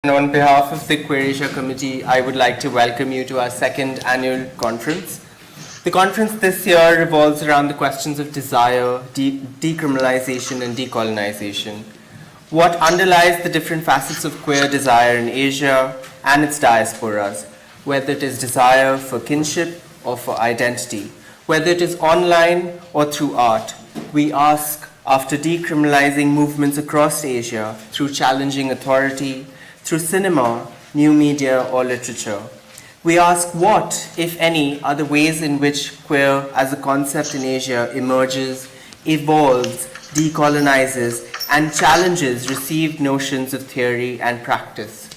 And on behalf of the Queer Asia Committee, I would like to welcome you to our second annual conference. The conference this year revolves around the questions of desire, decriminalization, and decolonization. What underlies the different facets of queer desire in Asia and its diasporas, whether it is desire for kinship or for identity, whether it is online or through art. We ask, after decriminalizing movements across Asia through challenging authority, through cinema, new media, or literature. We ask what, if any, are the ways in which queer as a concept in Asia emerges, evolves, decolonizes, and challenges received notions of theory and practice.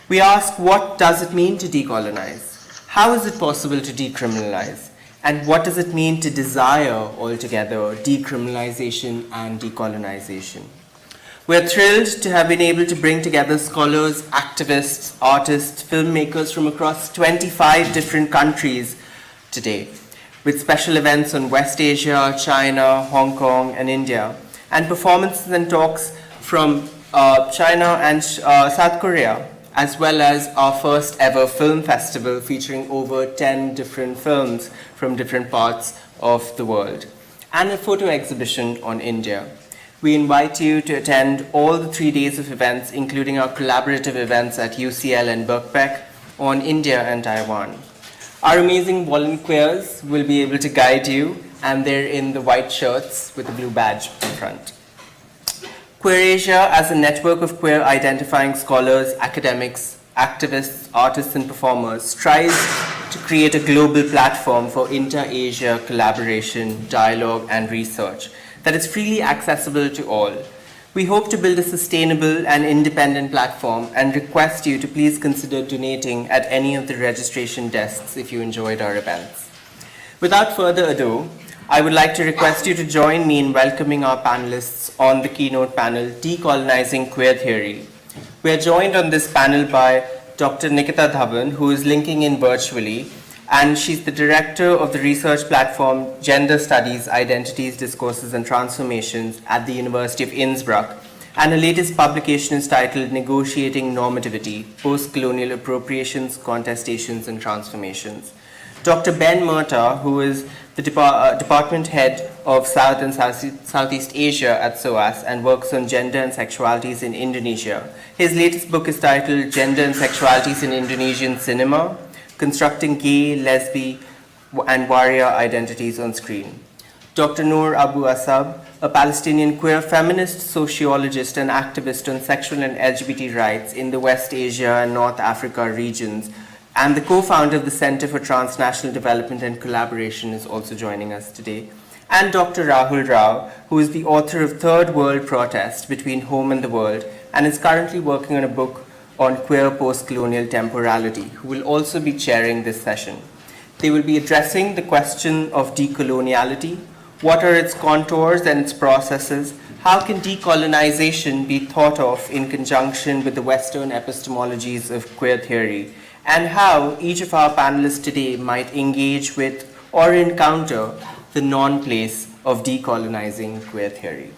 We ask what does it mean to decolonize? How is it possible to decriminalize? And what does it mean to desire altogether decriminalization and decolonization? We're thrilled to have been able to bring together scholars, activists, artists, filmmakers from across 25 different countries today, with special events on West Asia, China, Hong Kong, and India, and performances and talks from China and South Korea, as well as our first ever film festival featuring over 10 different films from different parts of the world, and a photo exhibition on India. We invite you to attend all the 3 days of events, including our collaborative events at UCL and Birkbeck on India and Taiwan. Our amazing volunteers will be able to guide you, and they're in the white shirts with the blue badge in front. Queer Asia, as a network of queer identifying scholars, academics, activists, artists, and performers, strives to create a global platform for inter-Asia collaboration, dialogue, and research that is freely accessible to all. We hope to build a sustainable and independent platform and request you to please consider donating at any of the registration desks if you enjoyed our events. Without further ado, I would like to request you to join me in welcoming our panelists on the keynote panel, Decolonizing Queer Theory. We are joined on this panel by Dr. Nikita Dhawan, who is linking in virtually, and she's the director of the research platform Gender Studies, Identities, Discourses, and Transformations at the University of Innsbruck, and her latest publication is titled Negotiating Normativity, Post-Colonial Appropriations, Contestations, and Transformations. Dr. Ben Murtagh, who is the department head of South and Southeast Asia at SOAS and works on gender and sexualities in Indonesia. His latest book is titled Gender and Sexualities in Indonesian Cinema, Constructing Gay, Lesbian, and Warrior Identities on Screen. Dr. Nour Abou Assab, a Palestinian queer feminist, sociologist, and activist on sexual and LGBT rights in the West Asia and North Africa regions, and the co-founder of the Center for Transnational Development and Collaboration, is also joining us today. And Dr. Rahul Rao, who is the author of Third World Protest Between Home and the World, and is currently working on a book on queer post-colonial temporality, who will also be chairing this session. They will be addressing the question of decoloniality, what are its contours and its processes, how can decolonization be thought of in conjunction with the Western epistemologies of queer theory, and how each of our panelists today might engage with or encounter the non-place of decolonizing queer theory.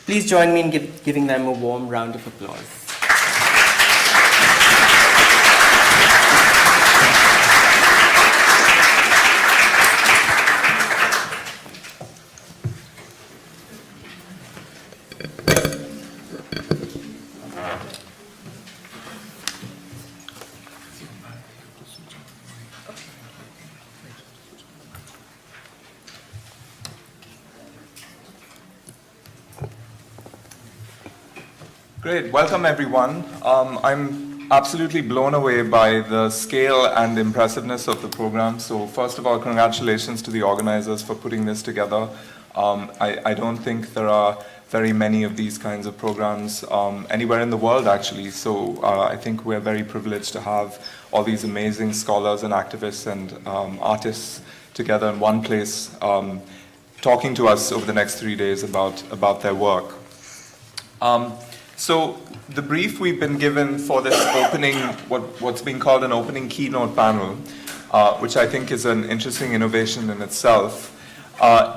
Please join me in giving them a warm round of applause. Great, welcome everyone. I'm absolutely blown away by the scale and impressiveness of the program. So first of all, congratulations to the organizers for putting this together. I don't think there are very many of these kinds of programs anywhere in the world actually. So I think we're very privileged to have all these amazing scholars and activists and artists together in one place talking to us over the next 3 days about their work. So the brief we've been given for this opening, what's being called an opening keynote panel, which I think is an interesting innovation in itself,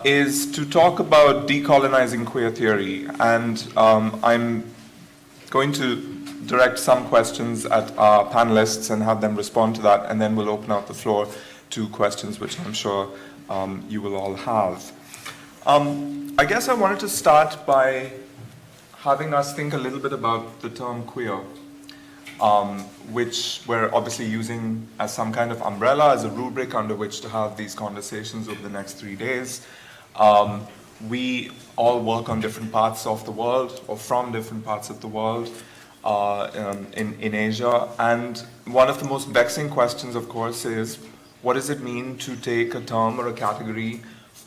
is to talk about decolonizing queer theory. And I'm going to direct some questions at our panelists and have them respond to that, and then we'll open up the floor to questions which I'm sure you will all have. I guess I wanted to start by having us think a little bit about the term queer, which we're obviously using as some kind of umbrella, as a rubric under which to have these conversations over the next 3 days. We all work on different parts of the world, or from different parts of the world in Asia. And one of the most vexing questions, of course, is what does it mean to take a term or a category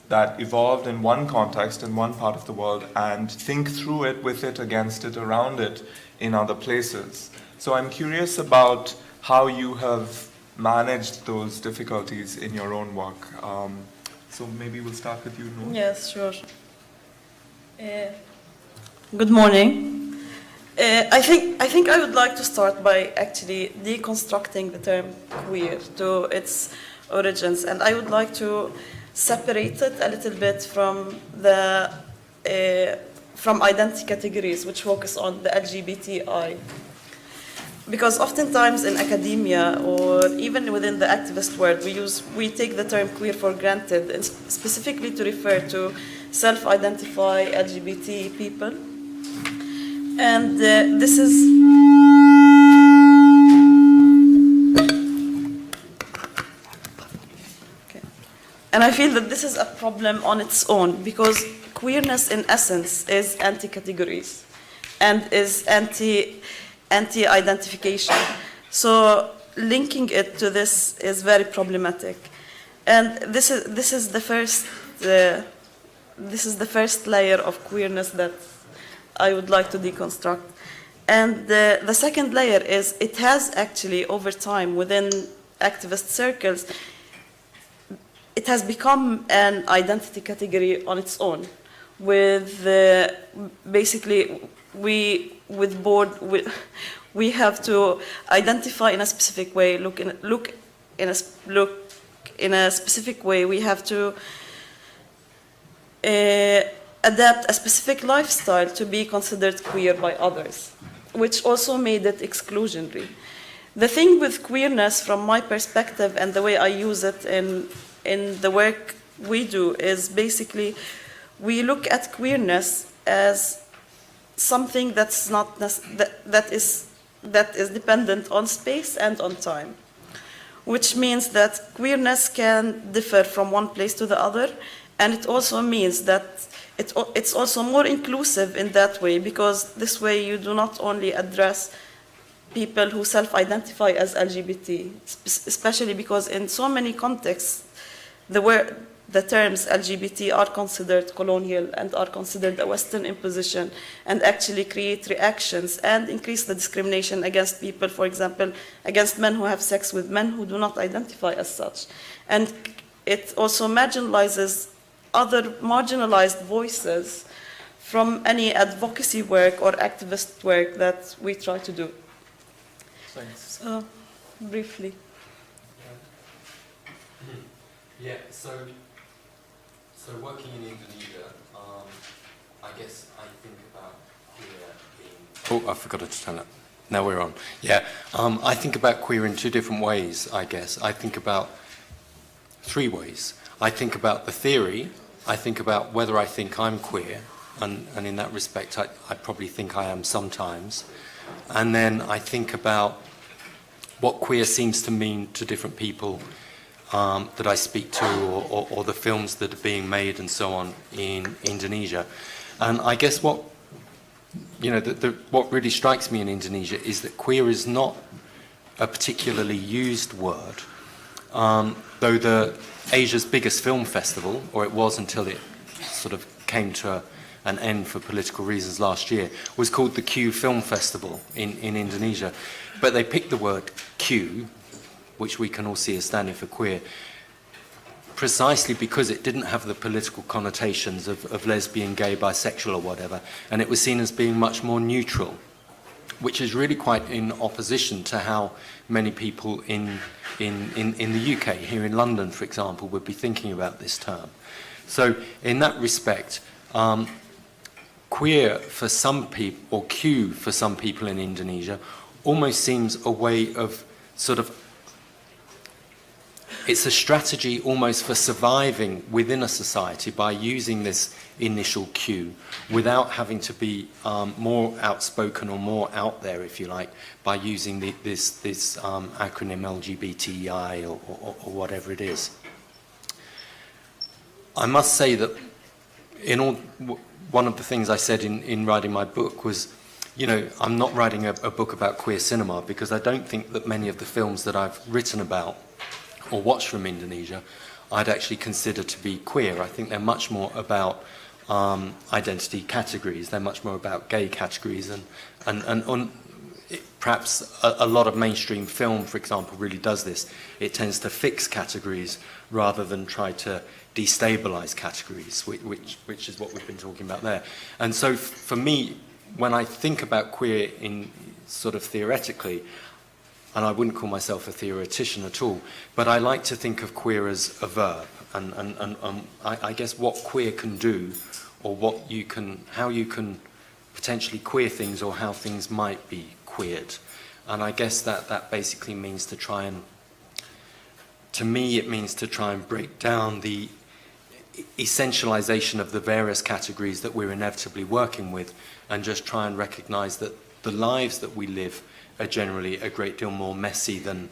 that evolved in one context in one part of the world and think through it, with it, against it, around it in other places? So I'm curious about how you have managed those difficulties in your own work. So maybe we'll start with you, Nour. Yes, sure. Good morning. I think I would like to start by actually deconstructing the term queer to its origins, and I would like to separate it a little bit from the from identity categories, which focus on the LGBTI. Because oftentimes in academia or even within the activist world, we take the term queer for granted, and specifically to refer to self-identify LGBT people. And this is okay. And I feel that this is a problem on its own, because queerness in essence is anti-categories and is anti-identification. So linking it to this is very problematic. And this is the first layer of queerness that I would like to deconstruct. And the second layer is it has actually, over time, within activist circles, it has become an identity category on its own. With basically, we have to identify in a specific way, look in a specific way. We have to adapt a specific lifestyle to be considered queer by others, which also made it exclusionary. The thing with queerness, from my perspective, and the way I use it in the work we do, is basically we look at queerness as something that's not that is dependent on space and on time, which means that queerness can differ from one place to the other, and it also means that it's also more inclusive in that way, because this way you do not only address people who self-identify as LGBT, especially because in so many contexts the terms LGBT are considered colonial and are considered a Western imposition, and actually create reactions and increase the discrimination against people, for example, against men who have sex with men who do not identify as such. And it also marginalizes other marginalized voices from any advocacy work or activist work that we try to do. Thanks. So, briefly. Yeah, so working in Indonesia, I guess I think about queer in... Oh, I forgot to turn it. Now we're on. Yeah, I think about queer in two different ways, I guess. I think about three ways. I think about the theory. I think about whether I think I'm queer, and in that respect, I probably think I am sometimes. And then I think about what queer seems to mean to different people that I speak to, or the films that are being made and so on in Indonesia. And I guess what really strikes me in Indonesia is that queer is not a particularly used word, though Asia's biggest film festival, or it was until it sort of came to an end for political reasons last year, was called the Q Film Festival in Indonesia. But they picked the word Q, which we can all see as standing for queer, precisely because it didn't have the political connotations of lesbian, gay, bisexual or whatever, and it was seen as being much more neutral, which is really quite in opposition to how many people in the UK, here in London, for example, would be thinking about this term. So in that respect, queer for some people, or Q for some people in Indonesia, almost seems a way of sort of, it's a strategy almost for surviving within a society by using this initial Q without having to be more outspoken or more out there, if you like, by using this acronym LGBTI or whatever it is. I must say that one of the things I said in writing my book was, you know, I'm not writing a book about queer cinema because I don't think that many of the films that I've written about or watched from Indonesia I'd actually consider to be queer. I think they're much more about identity categories. They're much more about gay categories, and perhaps a lot of mainstream film, for example, really does this. It tends to fix categories rather than try to destabilize categories, which is what we've been talking about there. And so for me, when I think about queer in sort of theoretically, and I wouldn't call myself a theoretician at all, but I like to think of queer as a verb, and I guess what queer can do, or how you can potentially queer things, or how things might be queered. And I guess that basically means to me it means to try and break down the essentialization of the various categories that we're inevitably working with, and just try and recognize that the lives that we live are generally a great deal more messy than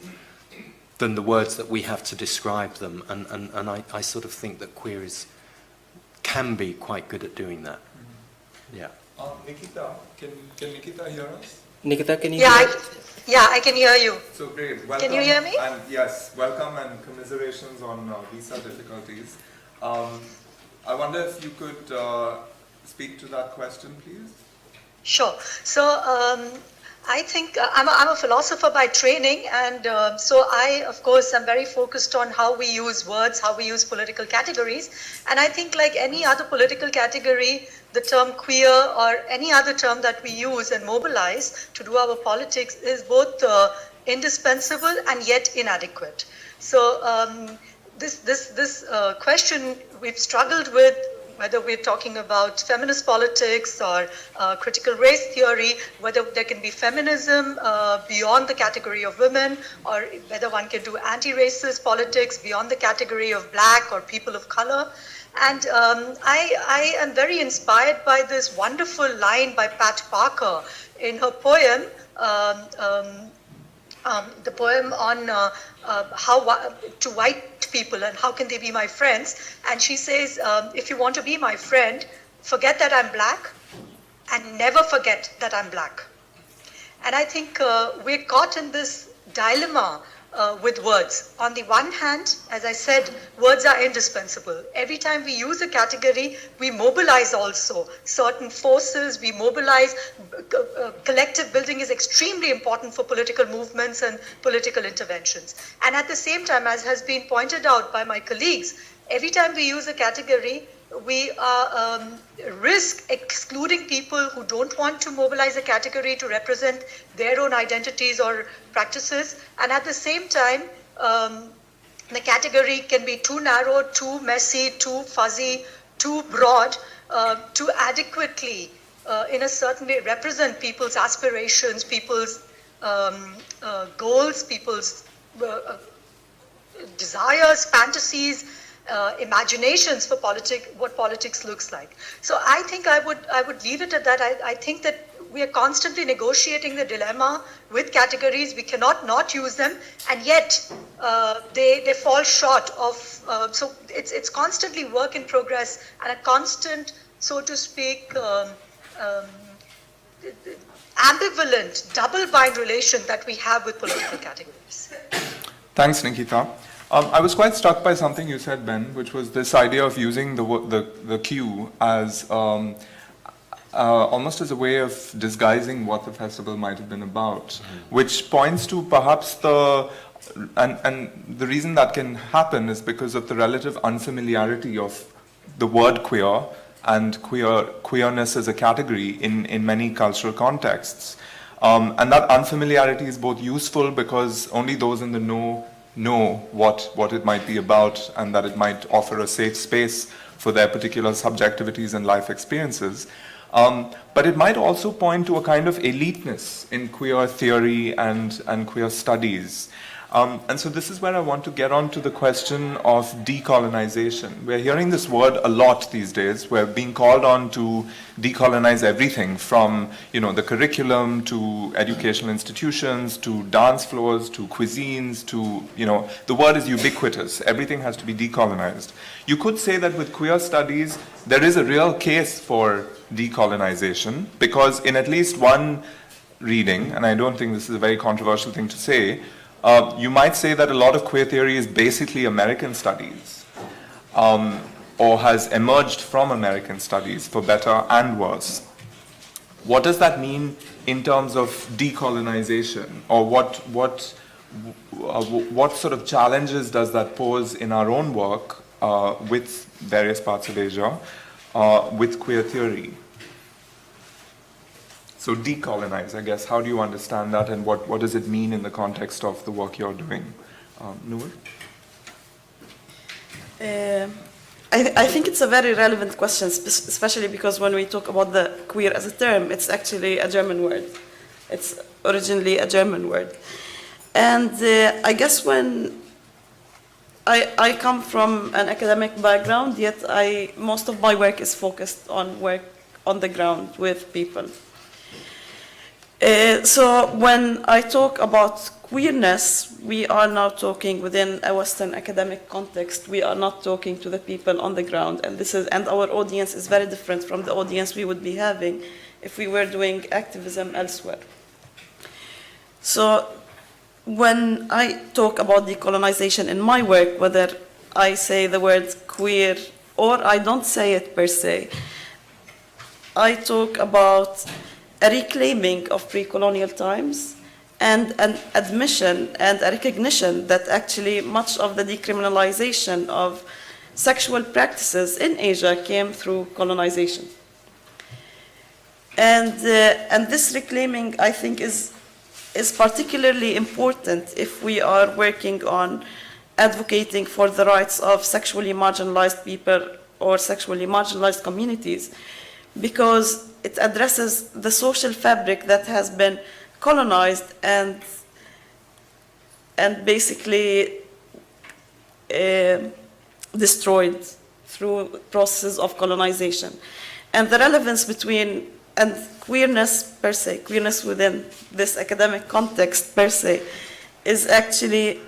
the words that we have to describe them. And I sort of think that queer can be quite good at doing that. Yeah. Nikita, can Nikita hear us? Nikita, can you Yeah, hear? I can hear you. So great. Welcome. Can you hear me? And yes, welcome and commiserations on visa difficulties. I wonder if you could speak to that question, please. Sure. So I think I'm a philosopher by training, and so I, of course, am very focused on how we use words, how we use political categories. And I think, like any other political category, the term queer or any other term that we use and mobilize to do our politics is both indispensable and yet inadequate. So this question we've struggled with, whether we're talking about feminist politics or critical race theory, whether there can be feminism beyond the category of women, or whether one can do anti-racist politics beyond the category of black or people of color. And I am very inspired by this wonderful line by Pat Parker in her poem, the poem on how to white people and how can they be my friends. And she says, if you want to be my friend, forget that I'm black and never forget that I'm black. And I think we're caught in this dilemma with words. On the one hand, as I said, words are indispensable. Every time we use a category, we mobilize also certain forces, we mobilize. Collective building is extremely important for political movements and political interventions. And at the same time, as has been pointed out by my colleagues, every time we use a category, we risk excluding people who don't want to mobilize a category to represent their own identities or practices. And at the same time, the category can be too narrow, too messy, too fuzzy, too broad to adequately, in a certain way, represent people's aspirations, people's goals, people's desires, fantasies, imaginations for what politics looks like. So I think I would leave it at that. I think that we are constantly negotiating the dilemma with categories. We cannot not use them, and yet they fall short of. So it's constantly work in progress and a constant, so to speak, ambivalent, double-bind relation that we have with political categories. Thanks, Nikita. I was quite struck by something you said, Ben, which was this idea of using the Q as almost as a way of disguising what the festival might have been about, which points to perhaps and the reason that can happen is because of the relative unfamiliarity of the word queer and queerness as a category in many cultural contexts. And that unfamiliarity is both useful because only those in the know what it might be about, and that it might offer a safe space for their particular subjectivities and life experiences. But it might also point to a kind of eliteness in queer theory and queer studies. And so this is where I want to get on to the question of decolonization. We're hearing this word a lot these days. We're being called on to decolonize everything from, the curriculum to educational institutions, to dance floors, to cuisines, to, the word is ubiquitous. Everything has to be decolonized. You could say that with queer studies, there is a real case for decolonization, because in at least one reading, and I don't think this is a very controversial thing to say, you might say that a lot of queer theory is basically American studies, or has emerged from American studies, for better and worse. What does that mean in terms of decolonization, or what sort of challenges does that pose in our own work with various parts of Asia, with queer theory? So decolonize, I guess, how do you understand that, and what does it mean in the context of the work you're doing? Nour? I think it's a very relevant question, especially because when we talk about the queer as a term, it's actually a German word. It's originally a German word. And I guess when I come from an academic background, yet most of my work is focused on work on the ground with people. So when I talk about queerness, we are now talking within a Western academic context. We are not talking to the people on the ground, and our audience is very different from the audience we would be having if we were doing activism elsewhere. So when I talk about decolonization in my work, whether I say the word queer or I don't say it per se, I talk about a reclaiming of pre-colonial times and an admission and a recognition that actually much of the decriminalization of sexual practices in Asia came through colonization. And this reclaiming, I think, is particularly important if we are working on advocating for the rights of sexually marginalized people or sexually marginalized communities, because it addresses the social fabric that has been colonized and basically destroyed through processes of colonization. And the relevance between, and queerness per se, queerness within this academic context per se, is actually,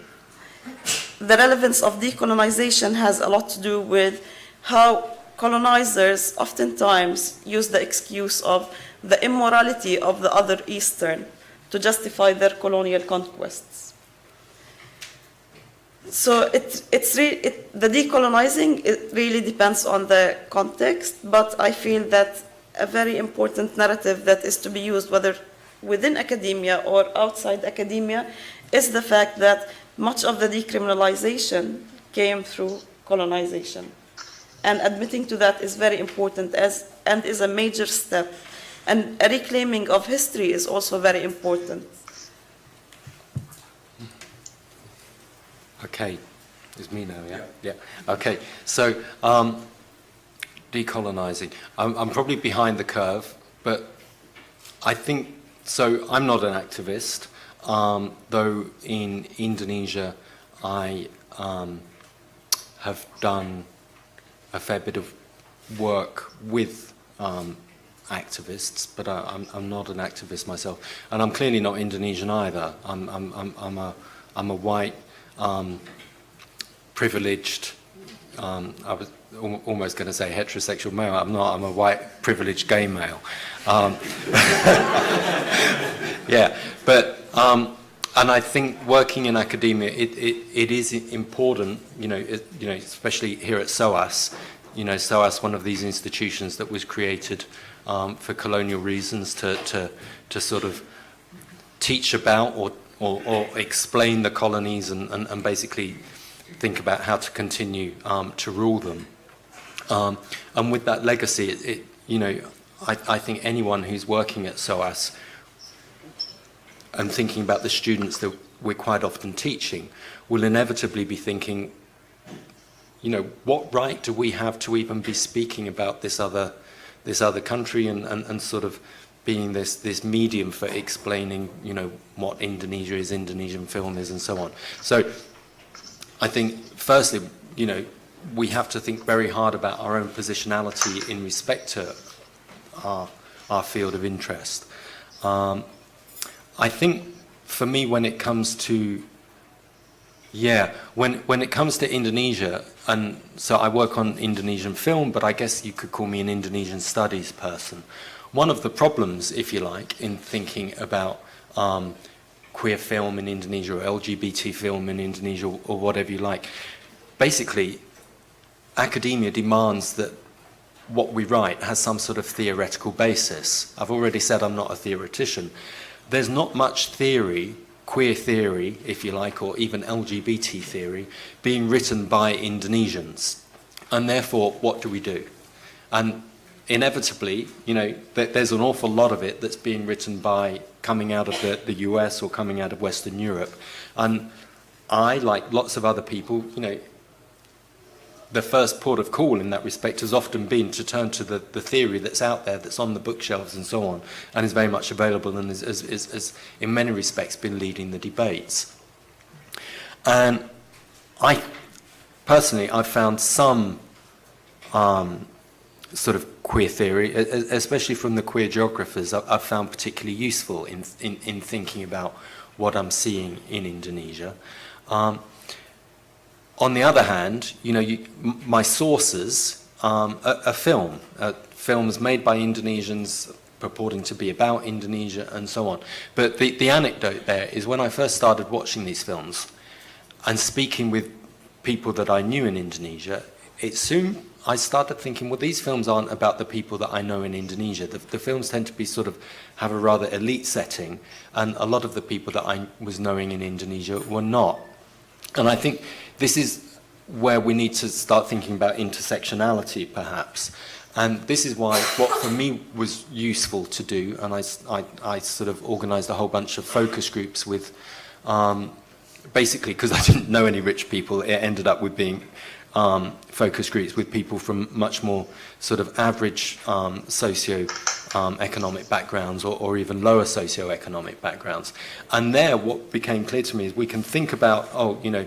the relevance of decolonization has a lot to do with how colonizers oftentimes use the excuse of the immorality of the other Eastern to justify their colonial conquests. So the decolonizing, it really depends on the context, but I feel that a very important narrative that is to be used, whether within academia or outside academia, is the fact that much of the decriminalization came through colonization. And admitting to that is very important and is a major step. And a reclaiming of history is also very important. Okay, it's me now, yeah? Yeah. Okay, so decolonizing. I'm probably behind the curve, but I think, so I'm not an activist, though in Indonesia I have done a fair bit of work with activists, but I'm not an activist myself, and I'm clearly not Indonesian either. I'm a white, privileged. I was almost going to say heterosexual male. I'm not. I'm a white, privileged gay male. Yeah, but. And I think working in academia, it is important, especially here at SOAS. SOAS, one of these institutions that was created for colonial reasons to sort of teach about or explain the colonies and basically think about how to continue to rule them. And with that legacy, I think anyone who's working at SOAS and thinking about the students that we're quite often teaching will inevitably be thinking, what right do we have to even be speaking about this other this other country and sort of being this medium for explaining, you know, what Indonesia is, Indonesian film is, and so on. So I think, firstly, you know, we have to think very hard about our own positionality in respect to our field of interest. I think, for me, when it comes to when it comes to Indonesia, and so I work on Indonesian film, but I guess you could call me an Indonesian studies person. One of the problems, if you like, in thinking about queer film in Indonesia or LGBT film in Indonesia or whatever you like, basically, academia demands that what we write has some sort of theoretical basis. I've already said I'm not a theoretician. There's not much theory, queer theory, if you like, or even LGBT theory, being written by Indonesians. And therefore, what do we do? And inevitably, you know, there's an awful lot of it that's being written by coming out of the US or coming out of Western Europe. And I, like lots of other people, you know, the first port of call in that respect has often been to turn to the theory that's out there, that's on the bookshelves and so on, and is very much available and is in many respects been leading the debates. And I personally, I've found some sort of queer theory, especially from the queer geographers, I've found particularly useful in thinking about what I'm seeing in Indonesia. On the other hand, you know, my sources are films made by Indonesians purporting to be about Indonesia and so on. But the anecdote there is when I first started watching these films and speaking with people that I knew in Indonesia, I started thinking, well, these films aren't about the people that I know in Indonesia. The films tend to be sort of have a rather elite setting, and a lot of the people that I was knowing in Indonesia were not. And I think this is where we need to start thinking about intersectionality, perhaps. And this is why what for me was useful to do, and I sort of organised a whole bunch of focus groups with, basically because I didn't know any rich people, it ended up with being focus groups with people from much more sort of average socio-economic backgrounds or even lower socio-economic backgrounds. And there what became clear to me is we can think about, you know,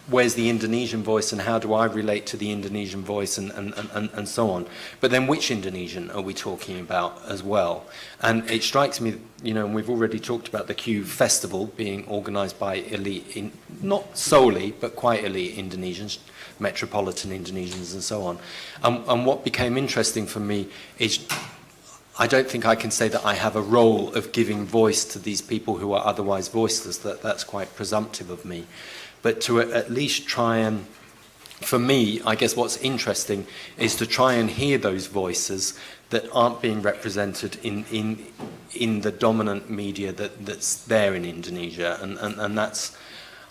where's the Indonesian voice and how do I relate to the Indonesian voice and so on. But then which Indonesian are we talking about as well? And it strikes me, you know, and we've already talked about the Q Festival being organised by elite, not solely, but quite elite Indonesians, metropolitan Indonesians and so on. And what became interesting for me is I don't think I can say that I have a role of giving voice to these people who are otherwise voiceless. That's quite presumptive of me. But to at least try and, for me, I guess what's interesting is to try and hear those voices that aren't being represented in the dominant media that's there in Indonesia. And that's,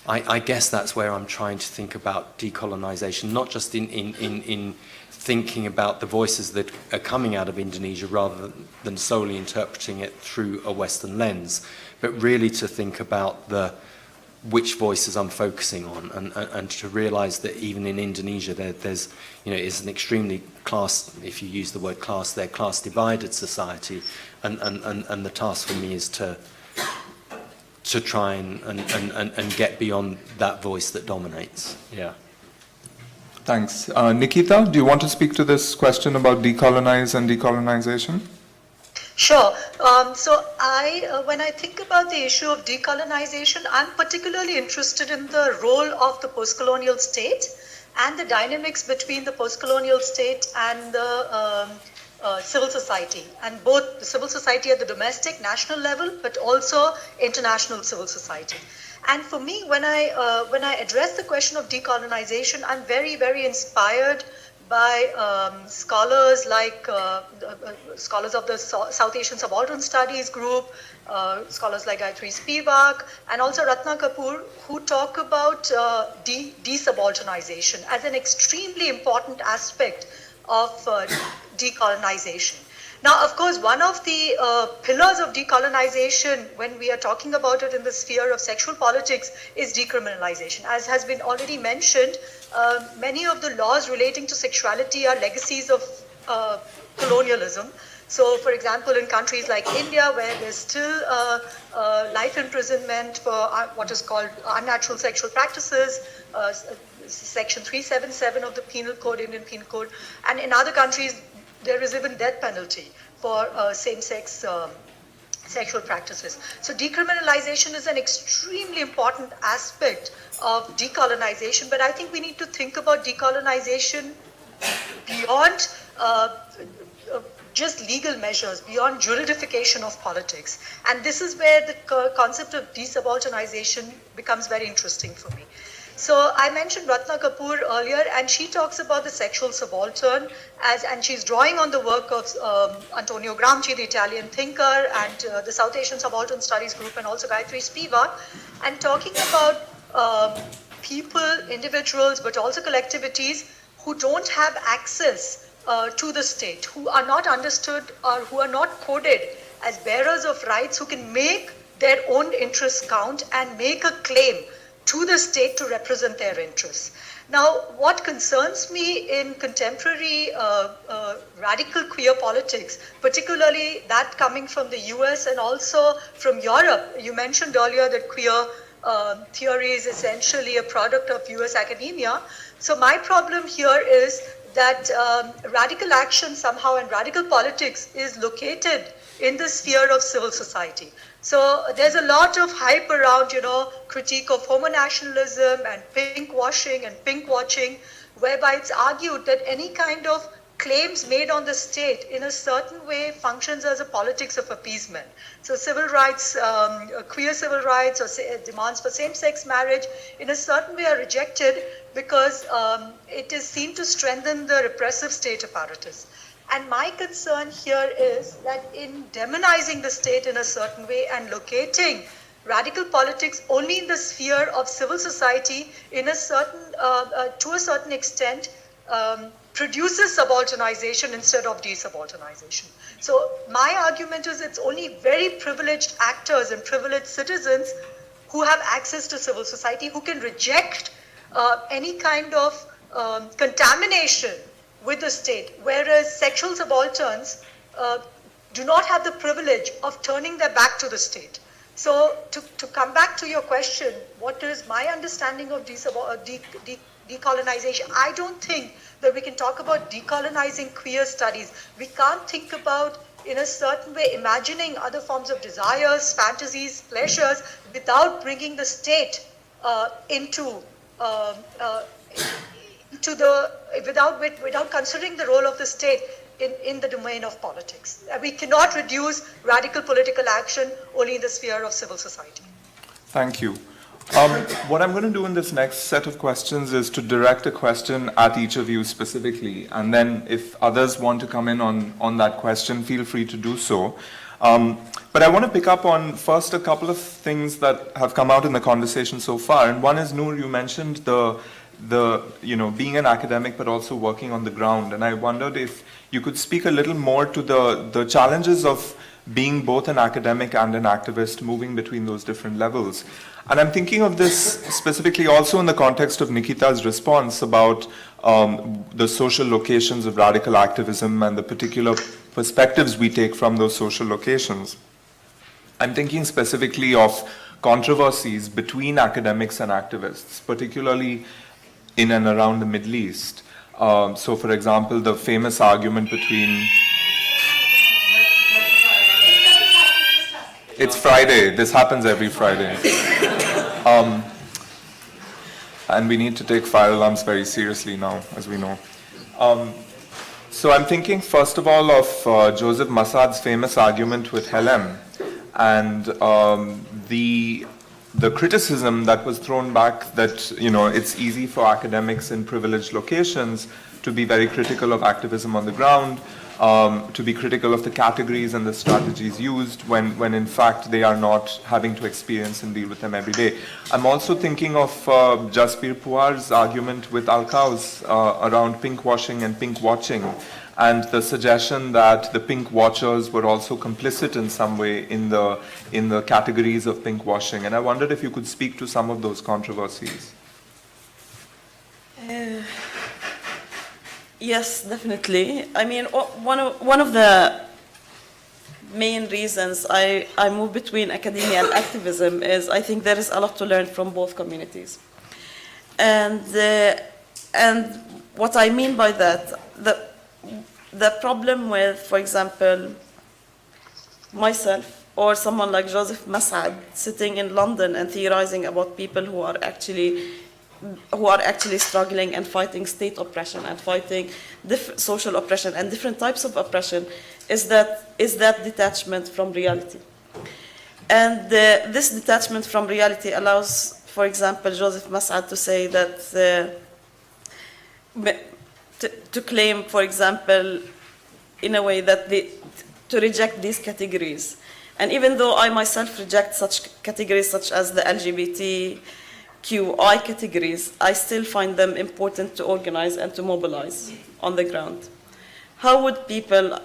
I guess that's where I'm trying to think about decolonization, not just in thinking about the voices that are coming out of Indonesia rather than solely interpreting it through a Western lens, but really to think about which voices I'm focusing on, and to realise that even in Indonesia there's, you know, it's an extremely class, if you use the word class there, class divided society, and the task for me is to try and get beyond that voice that dominates. Yeah. Thanks. Nikita, do you want to speak to this question about decolonize and decolonization? Sure. So when I think about the issue of decolonization, I'm particularly interested in the role of the post-colonial state and the dynamics between the post-colonial state and the civil society, and both the civil society at the domestic, national level, but also international civil society. And for me, when I address the question of decolonization, I'm very, very inspired by scholars like scholars of the South Asian Subaltern Studies group, scholars like Gayatri Spivak, and also Ratna Kapoor, who talk about desubalternization as an extremely important aspect of decolonization. Now, of course, one of the pillars of decolonization, when we are talking about it in the sphere of sexual politics, is decriminalization. As has been already mentioned, many of the laws relating to sexuality are legacies of colonialism. So, for example, in countries like India, where there's still life imprisonment for what is called unnatural sexual practices, Section 377 of the Penal Code, Indian Penal Code, and in other countries, there is even death penalty for same-sex sexual practices. So decriminalization is an extremely important aspect of decolonization, but I think we need to think about decolonization beyond just legal measures, beyond juridification of politics. And this is where the concept of desubalternization becomes very interesting for me. So I mentioned Ratna Kapoor earlier, and she talks about the sexual subaltern and she's drawing on the work of Antonio Gramsci, the Italian thinker, and the South Asian Subaltern Studies Group, and also Gayatri Spivak, and talking about people, individuals, but also collectivities who don't have access to the state, who are not understood or who are not coded as bearers of rights, who can make their own interests count and make a claim to the state to represent their interests. Now, what concerns me in contemporary radical queer politics, particularly that coming from the US and also from Europe, you mentioned earlier that queer theory is essentially a product of US academia. So my problem here is that radical action somehow and radical politics is located in the sphere of civil society. So there's a lot of hype around, critique of homonationalism and pink washing and pink watching, whereby it's argued that any kind of claims made on the state in a certain way functions as a politics of appeasement. So civil rights, queer civil rights, or demands for same-sex marriage in a certain way are rejected because it is seen to strengthen the repressive state apparatus. And my concern here is that in demonizing the state in a certain way and locating radical politics only in the sphere of civil society in a certain, to a certain extent, produces subalternization instead of desubalternization. So my argument is it's only very privileged actors and privileged citizens who have access to civil society, who can reject any kind of contamination with the state, whereas sexual subalterns do not have the privilege of turning their back to the state. So to come back to your question, what is my understanding of decolonization? I don't think that we can talk about decolonizing queer studies. We can't think about, in a certain way, imagining other forms of desires, fantasies, pleasures, without bringing the state without considering the role of the state in the domain of politics. We cannot reduce radical political action only in the sphere of civil society. Thank you. What I'm going to do in this next set of questions is to direct a question at each of you specifically, and then if others want to come in on that question, feel free to do so. But I want to pick up on first a couple of things that have come out in the conversation so far, and one is, Nour, you mentioned the being an academic but also working on the ground, and I wondered if you could speak a little more to the challenges of being both an academic and an activist, moving between those different levels. And I'm thinking of this specifically also in the context of Nikita's response about the social locations of radical activism and the particular perspectives we take from those social locations. I'm thinking specifically of controversies between academics and activists, particularly in and around the Middle East. So, for example, the famous argument between... It's Friday. This happens every Friday. And we need to take fire alarms very seriously now, as we know. So I'm thinking, first of all, of Joseph Massad's famous argument with Helem, and the criticism that was thrown back that, it's easy for academics in privileged locations to be very critical of activism on the ground, to be critical of the categories and the strategies used when in fact they are not having to experience and deal with them every day. I'm also thinking of Jaspir Puar's argument with Al-Kaus around pink washing and pink watching, and the suggestion that the pink watchers were also complicit in some way in the categories of pink washing. And I wondered if you could speak to some of those controversies. Yes, definitely. I mean, one of the main reasons I move between academia and activism is I think there is a lot to learn from both communities. And what I mean by that, the problem with, for example, myself or someone like Joseph Mas'ad sitting in London and theorizing about people who are actually struggling and fighting state oppression and fighting social oppression and different types of oppression is that detachment from reality. And this detachment from reality allows, for example, Joseph Mas'ad to say that, to claim, for example, in a way that to reject these categories. And even though I myself reject such categories such as the LGBTQI categories, I still find them important to organize and to mobilize on the ground. How would people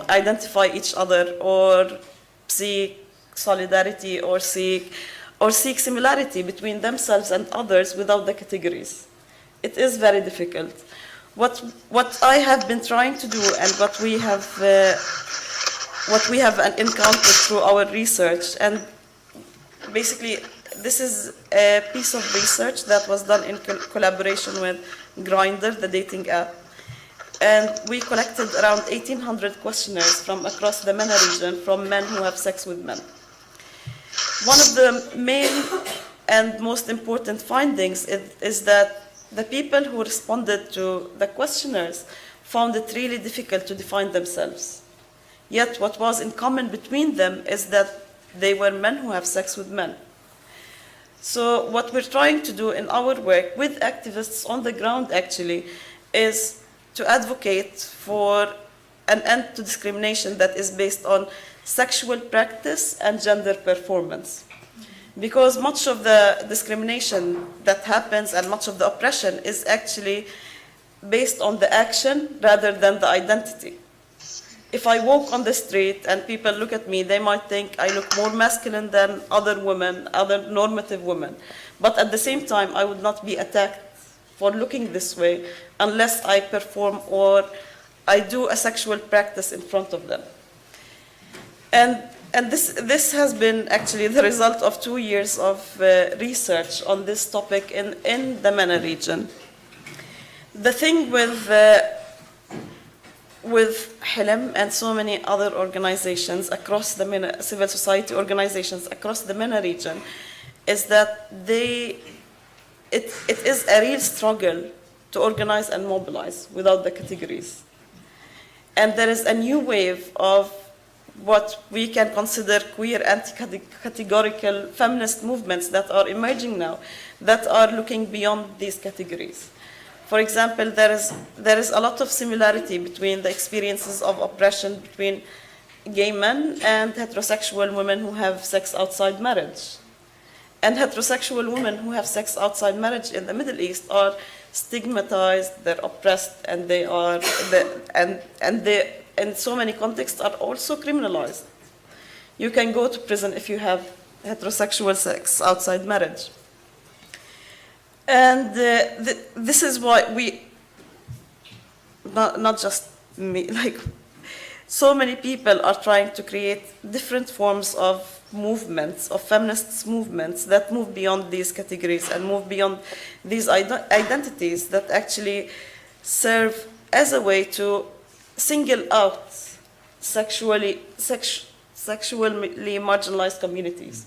identify each other or seek solidarity or seek similarity between themselves and others without the categories? It is very difficult. What I have been trying to do and what we have encountered through our research, and basically this is a piece of research that was done in collaboration with Grindr, the dating app. And we collected around 1,800 questionnaires from across the MENA region from men who have sex with men. One of the main and most important findings is that the people who responded to the questionnaires found it really difficult to define themselves. Yet what was in common between them is that they were men who have sex with men. So what we're trying to do in our work with activists on the ground actually is to advocate for an end to discrimination that is based on sexual practice and gender performance. Because much of the discrimination that happens and much of the oppression is actually based on the action rather than the identity. If I walk on the street and people look at me, they might think I look more masculine than other women, other normative women. But at the same time, I would not be attacked for looking this way unless I perform or I do a sexual practice in front of them. And this has been actually the result of 2 years of research on this topic in the MENA region. The thing with HLM and so many other organizations across the MENA, civil society organizations across the MENA region, is that it is a real struggle to organize and mobilize without the categories. And there is a new wave of what we can consider queer anti-categorical feminist movements that are emerging now that are looking beyond these categories. For example, there is a lot of similarity between the experiences of oppression between gay men and heterosexual women who have sex outside marriage. And heterosexual women who have sex outside marriage in the Middle East are stigmatized, they're oppressed, and they are in so many contexts are also criminalized. You can go to prison if you have heterosexual sex outside marriage. And this is why we, not just me, like so many people are trying to create different forms of movements, of feminist movements that move beyond these categories and move beyond these identities that actually serve as a way to single out sexually marginalized communities.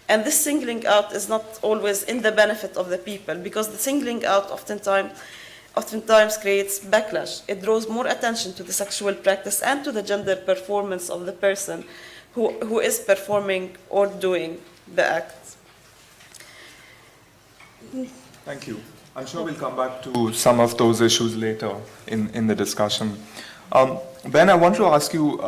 And this singling out is not always in the benefit of the people, because the singling out oftentimes creates backlash. It draws more attention to the sexual practice and to the gender performance of the person who is performing or doing the act. Thank you. I'm sure we'll come back to some of those issues later in the discussion. Ben, I want to ask you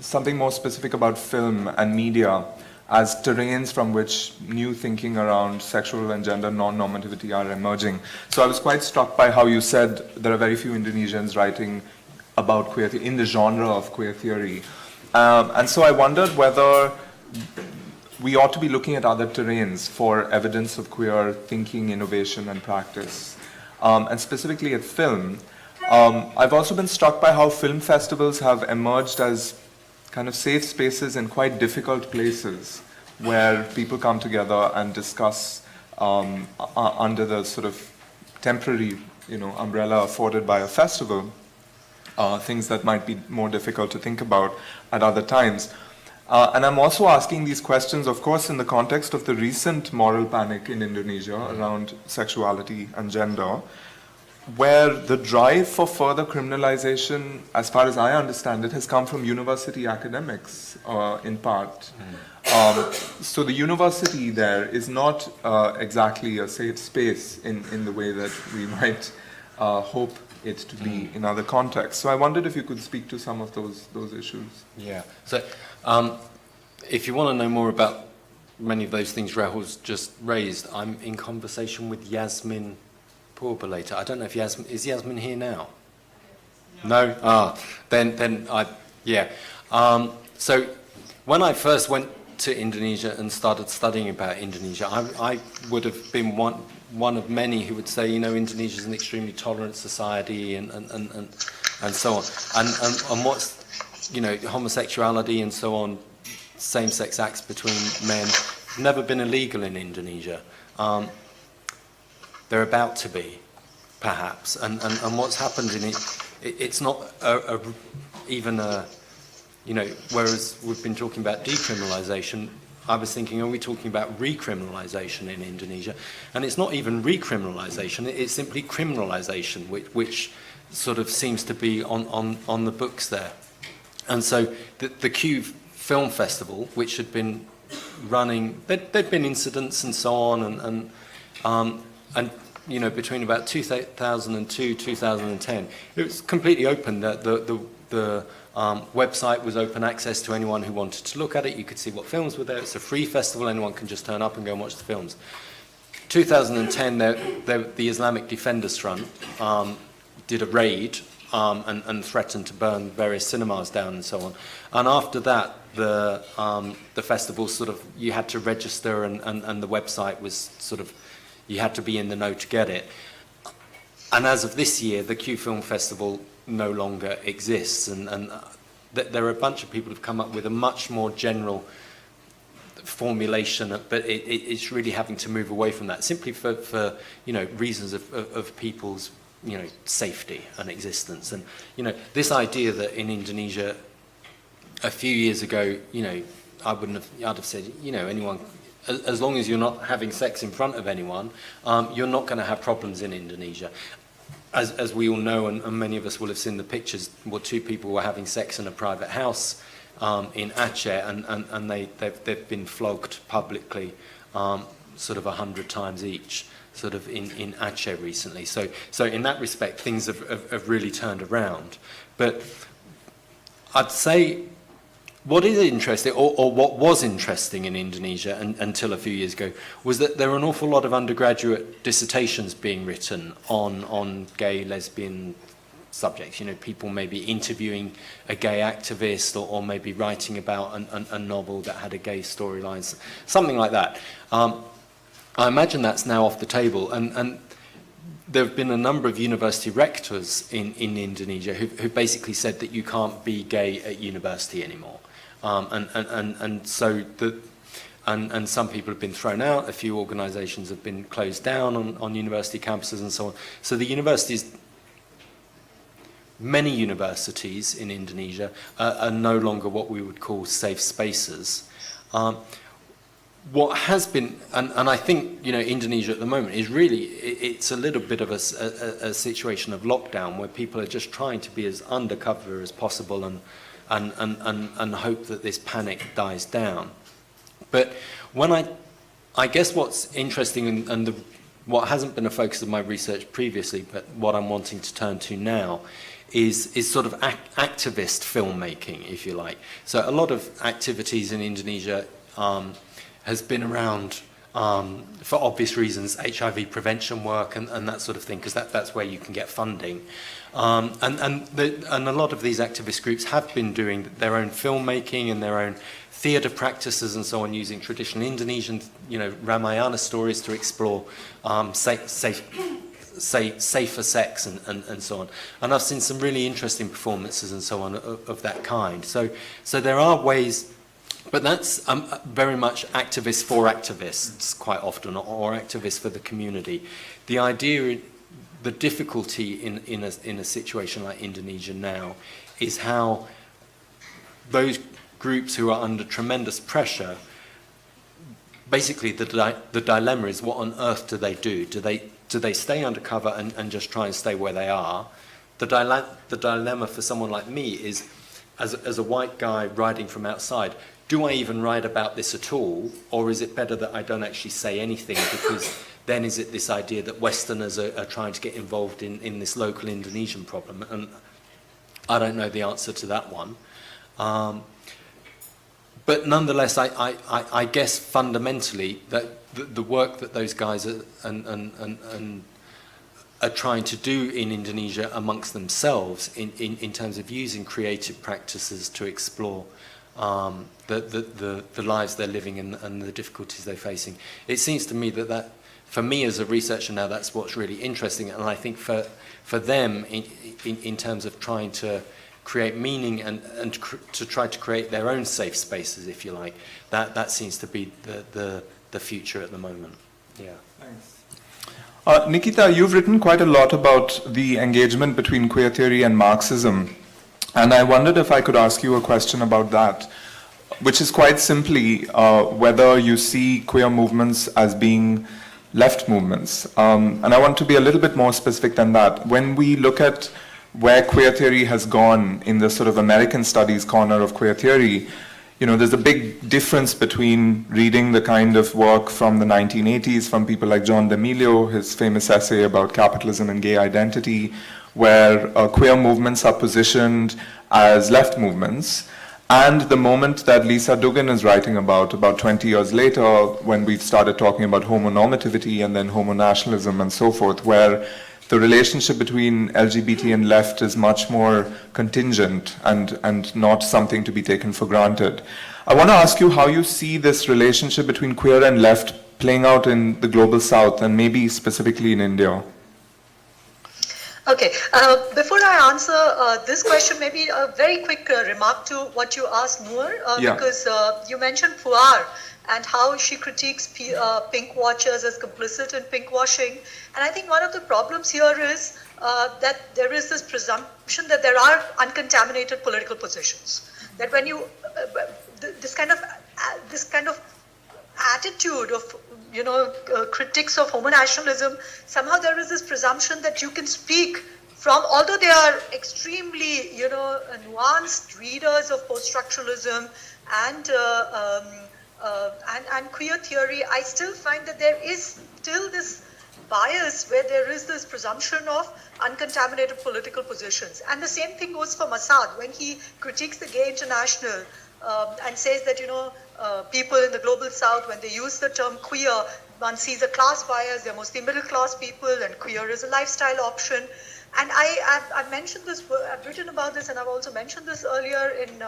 something more specific about film and media as terrains from which new thinking around sexual and gender non-normativity are emerging. So I was quite struck by how you said there are very few Indonesians writing about queer theory, in the genre of queer theory. And so I wondered whether we ought to be looking at other terrains for evidence of queer thinking, innovation, and practice. And specifically at film, I've also been struck by how film festivals have emerged as kind of safe spaces in quite difficult places where people come together and discuss under the sort of temporary, umbrella afforded by a festival, things that might be more difficult to think about at other times. And I'm also asking these questions, of course, in the context of the recent moral panic in Indonesia around sexuality and gender, where the drive for further criminalization, as far as I understand it, has come from university academics, in part. So the university there is not exactly a safe space in the way that we might hope it to be in other contexts. So I wondered if you could speak to some of those issues. Yeah. So if you want to know more about many of those things Rahul's just raised, I'm in conversation with Yasmin Pourbalata. I don't know if is Yasmin here now? No? Then yeah. So when I first went to Indonesia and started studying about Indonesia, I would have been one of many who would say, Indonesia is an extremely tolerant society and so on. And what's, homosexuality and so on, same-sex acts between men, never been illegal in Indonesia. They're about to be, perhaps. And what's happened in it's not even a, whereas we've been talking about decriminalization, I was thinking, are we talking about recriminalization in Indonesia? And it's not even recriminalization, it's simply criminalization, which sort of seems to be on the books there. And so the Q Film Festival, which had been running, there'd been incidents and so on, and between about 2002, 2010, it was completely open. The website was open access to anyone who wanted to look at it. You could see what films were there. It's a free festival. Anyone can just turn up and go and watch the films. 2010, the Islamic Defenders Front did a raid and threatened to burn various cinemas down and so on. And after that, the festival sort of, you had to register and the website was sort of, you had to be in the know to get it. And as of this year, the Q Film Festival no longer exists, and there are a bunch of people who've come up with a much more general formulation, but it's really having to move away from that, simply for reasons of people's safety and existence. And this idea that in Indonesia a few years ago, I'd have said, anyone, as long as you're not having sex in front of anyone, you're not going to have problems in Indonesia. As we all know, and many of us will have seen the pictures, two people were having sex in a private house in Aceh, and they've been flogged publicly sort of 100 times each, sort of in Aceh recently. So in that respect, things have really turned around. But I'd say what is interesting, or what was interesting in Indonesia until a few years ago, was that there were an awful lot of undergraduate dissertations being written on gay, lesbian subjects. People maybe interviewing a gay activist, or maybe writing about a novel that had a gay storyline, something like that. I imagine that's now off the table, and there have been a number of university rectors in Indonesia who basically said that you can't be gay at university anymore. And so some people have been thrown out, a few organisations have been closed down on university campuses and so on. So the universities, many universities in Indonesia are no longer what we would call safe spaces. What has been, and I think Indonesia at the moment is really, it's a little bit of a situation of lockdown where people are just trying to be as undercover as possible and hope that this panic dies down. But when I guess what's interesting and what hasn't been a focus of my research previously, but what I'm wanting to turn to now, is sort of activist filmmaking, if you like. So a lot of activities in Indonesia has been around, for obvious reasons, HIV prevention work and that sort of thing, because that's where you can get funding. And a lot of these activist groups have been doing their own filmmaking and their own theatre practices and so on, using traditional Indonesian, Ramayana stories to explore say, safer sex and so on. And I've seen some really interesting performances and so on of that kind. So there are ways, but that's very much activists for activists quite often, or activists for the community. The idea, the difficulty in a situation like Indonesia now is how those groups who are under tremendous pressure, basically the dilemma is, what on earth do they do? Do they stay undercover and just try and stay where they are? The dilemma for someone like me is, as a white guy riding from outside, do I even write about this at all? Or is it better that I don't actually say anything, because then is it this idea that Westerners are trying to get involved in this local Indonesian problem? And I don't know the answer to that one. But nonetheless, I guess fundamentally that the work that those guys are trying to do in Indonesia amongst themselves in terms of using creative practices to explore the lives they're living and the difficulties they're facing. It seems to me that for me as a researcher now, that's what's really interesting. And I think for them, in terms of trying to create meaning and to try to create their own safe spaces, if you like, that seems to be the future at the moment. Yeah. Thanks. Nikita, you've written quite a lot about the engagement between queer theory and Marxism, and I wondered if I could ask you a question about that, which is quite simply whether you see queer movements as being left movements. And I want to be a little bit more specific than that. When we look at where queer theory has gone in the sort of American studies corner of queer theory, you know, there's a big difference between reading the kind of work from the 1980s from people like John D'Amelio, his famous essay about capitalism and gay identity, where queer movements are positioned as left movements, and the moment that Lisa Duggan is writing about 20 years later, when we've started talking about homonormativity and then homonationalism and so forth, where the relationship between LGBT and left is much more contingent and not something to be taken for granted. I want to ask you how you see this relationship between queer and left playing out in the global south and maybe specifically in India. Okay, before I answer this question, maybe a very quick remark to what you asked, Nour, because you mentioned Puar and how she critiques pink watchers as complicit in pink washing. And I think one of the problems here is that there is this presumption that there are uncontaminated political positions. That when you, this kind of attitude of, you know, critics of homonationalism, somehow there is this presumption that you can speak from, although they are extremely, you know, nuanced readers of post-structuralism and queer theory, I still find that there is still this bias where there is this presumption of uncontaminated political positions. And the same thing goes for Assad when he critiques the Gay International and says that, you know, people in the global south, when they use the term queer, one sees a class bias. They're mostly middle class people, and queer is a lifestyle option. And I've mentioned this, I've written about this, and I've also mentioned this earlier in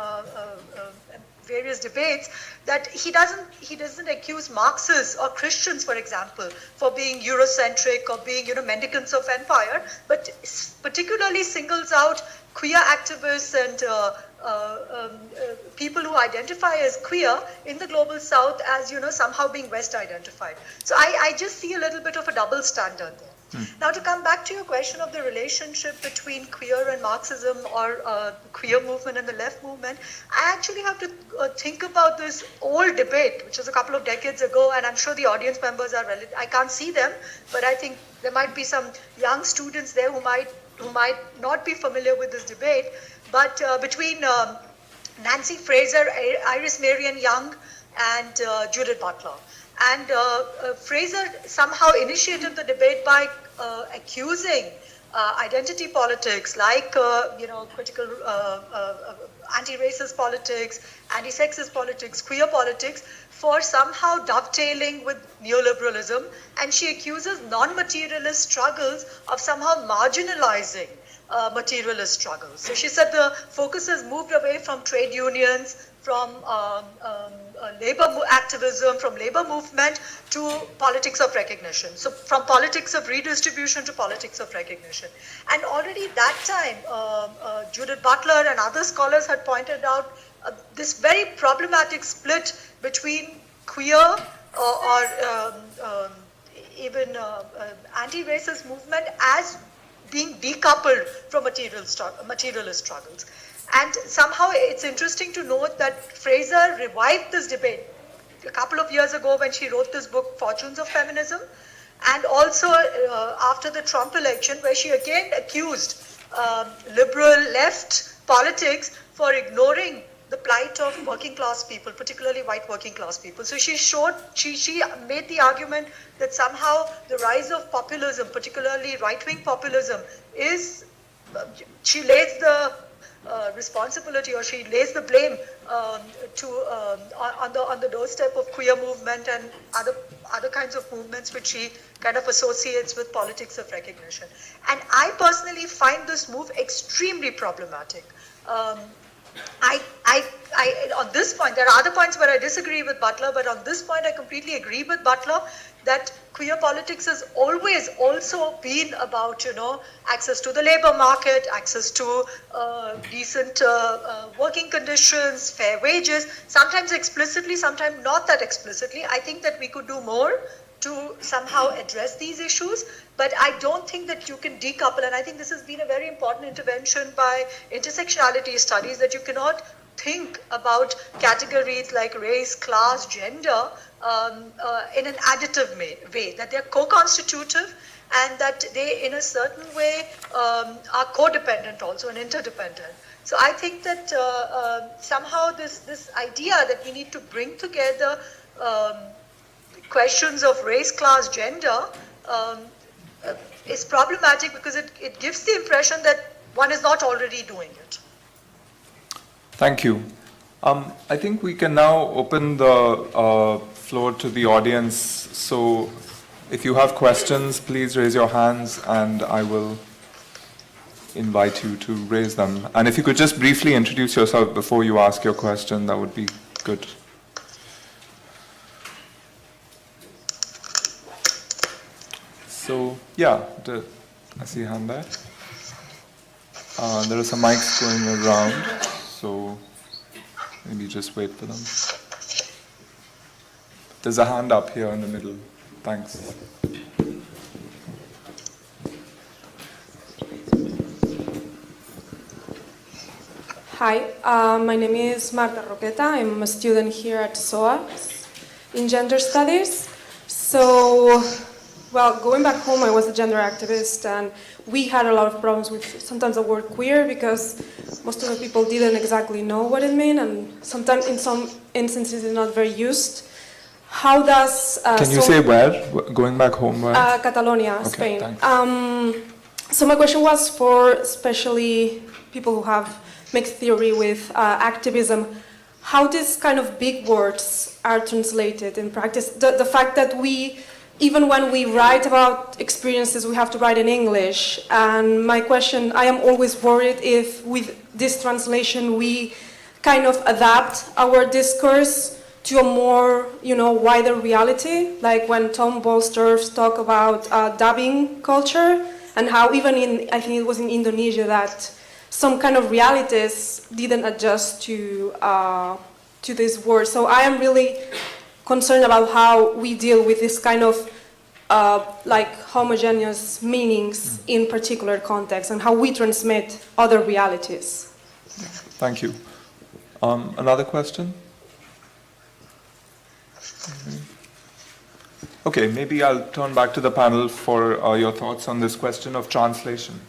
various debates, that he doesn't accuse Marxists or Christians, for example, for being Eurocentric or being, you know, mendicants of empire, but particularly singles out queer activists and people who identify as queer in the global south as, you know, somehow being West identified. So I just see a little bit of a double standard there. Now, to come back to your question of the relationship between queer and Marxism, or queer movement and the left movement, I actually have to think about this old debate, which was a couple of decades ago, and I'm sure the audience members are I can't see them, but I think there might be some young students there who might not be familiar with this debate, but between Nancy Fraser, Iris Marion Young, and Judith Butler. And Fraser somehow initiated the debate by accusing identity politics, like you know, critical anti-racist politics, anti-sexist politics, queer politics, for somehow dovetailing with neoliberalism. And she accuses non-materialist struggles of somehow marginalizing materialist struggles. So she said the focus has moved away from trade unions, from labor activism, from labor movement to politics of recognition. So from politics of redistribution to politics of recognition. And already that time, Judith Butler and other scholars had pointed out this very problematic split between queer or even anti-racist movement as being decoupled from materialist struggles. And somehow it's interesting to note that Fraser revived this debate a couple of years ago when she wrote this book, Fortunes of Feminism, and also after the Trump election, where she again accused liberal left politics for ignoring the plight of working class people, particularly white working class people. So she made the argument that somehow the rise of populism, particularly right-wing populism, is, she lays the responsibility, or she lays the blame on the doorstep of queer movement and other kinds of movements which she kind of associates with politics of recognition. And I personally find this move extremely problematic. On this point, there are other points where I disagree with Butler, but on this point I completely agree with Butler that queer politics has always also been about, access to the labor market, access to decent working conditions, fair wages, sometimes explicitly, sometimes not that explicitly. I think that we could do more to somehow address these issues, but I don't think that you can decouple, and I think this has been a very important intervention by intersectionality studies, that you cannot think about categories like race, class, gender in an additive way, that they're co-constitutive and that they in a certain way are codependent also and interdependent. So I think that somehow this idea that we need to bring together questions of race, class, gender is problematic because it gives the impression that one is not already doing it. Thank you. I think we can now open the floor to the audience. So if you have questions, please raise your hands and I will invite you to raise them. And if you could just briefly introduce yourself before you ask your question, that would be good. So, yeah, I see a hand there. There are some mics going around, so maybe just wait for them. There's a hand up here in the middle. Thanks. Hi, my name is Murtagh. I'm a student here at SOAS in gender studies. So, well, going back home, I was a gender activist, and we had a lot of problems with sometimes the word queer because most of the people didn't exactly know what it meant, and sometimes in some instances it's not very used. How does... Can you say where? Going back home, where? Catalonia, okay, Spain. Thanks. So my question was for especially people who have mixed theory with activism, how these kind of big words are translated in practice. The fact that we, even when we write about experiences, we have to write in English. And my question, I am always worried if with this translation we kind of adapt our discourse to a more, wider reality, like when Tom Bolstorff talked about dubbing culture, and how even in, I think it was in Indonesia, that some kind of realities didn't adjust to this word. So I am really concerned about how we deal with this kind of homogeneous meanings in particular contexts, and how we transmit other realities. Thank you. Another question? Okay, maybe I'll turn back to the panel for your thoughts on this question of translation.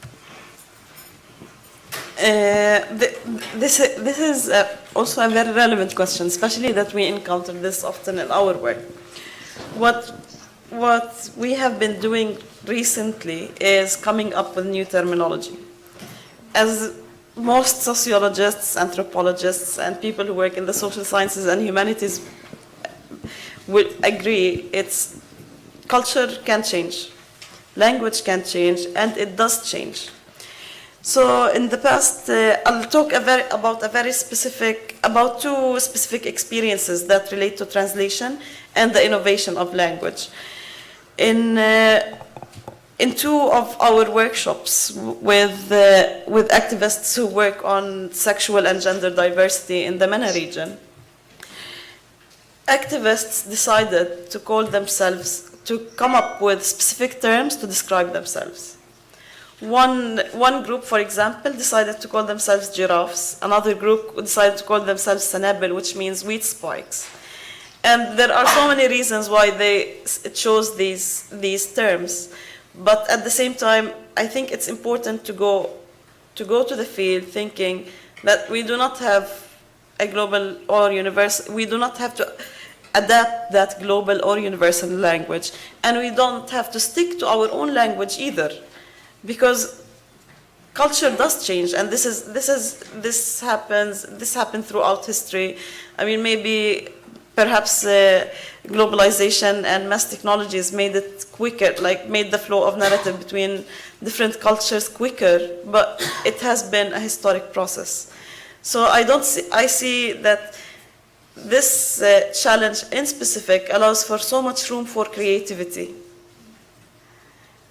This is also a very relevant question, especially that we encounter this often in our work. What we have been doing recently is coming up with new terminology. As most sociologists, anthropologists, and people who work in the social sciences and humanities will agree, culture can change, language can change, and it does change. So in the past, I'll talk about two specific experiences that relate to translation and the innovation of language. In two of our workshops with activists who work on sexual and gender diversity in the MENA region, activists decided to come up with specific terms to describe themselves. One group, for example, decided to call themselves giraffes. Another group decided to call themselves sanabel, which means wheat spikes. And there are so many reasons why they chose these terms. But at the same time, I think it's important to go to the field thinking that we do not have a global or universal, we do not have to adapt that global or universal language. And we don't have to stick to our own language either. Because culture does change, and this happened throughout history. I mean, maybe perhaps globalization and mass technologies made it quicker, like made the flow of narrative between different cultures quicker, but it has been a historic process. So I see that this challenge in specific allows for so much room for creativity,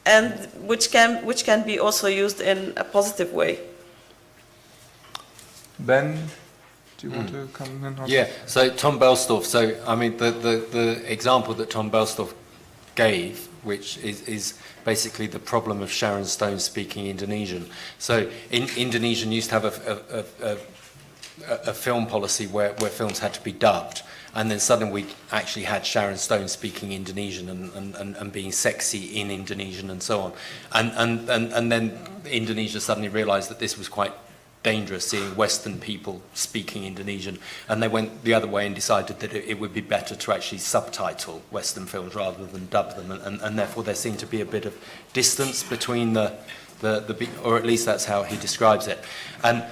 and which can be also used in a positive way. Ben, do you want to come in? Yeah, so Tom Belsdorff, so I mean the example that Tom Belsdorff gave, which is basically the problem of Sharon Stone speaking Indonesian. So Indonesian used to have a film policy where films had to be dubbed. And then suddenly we actually had Sharon Stone speaking Indonesian and being sexy in Indonesian and so on. And then Indonesia suddenly realized that this was quite dangerous, seeing Western people speaking Indonesian. And they went the other way and decided that it would be better to actually subtitle Western films rather than dub them. And therefore there seemed to be a bit of distance between the or at least that's how he describes it. And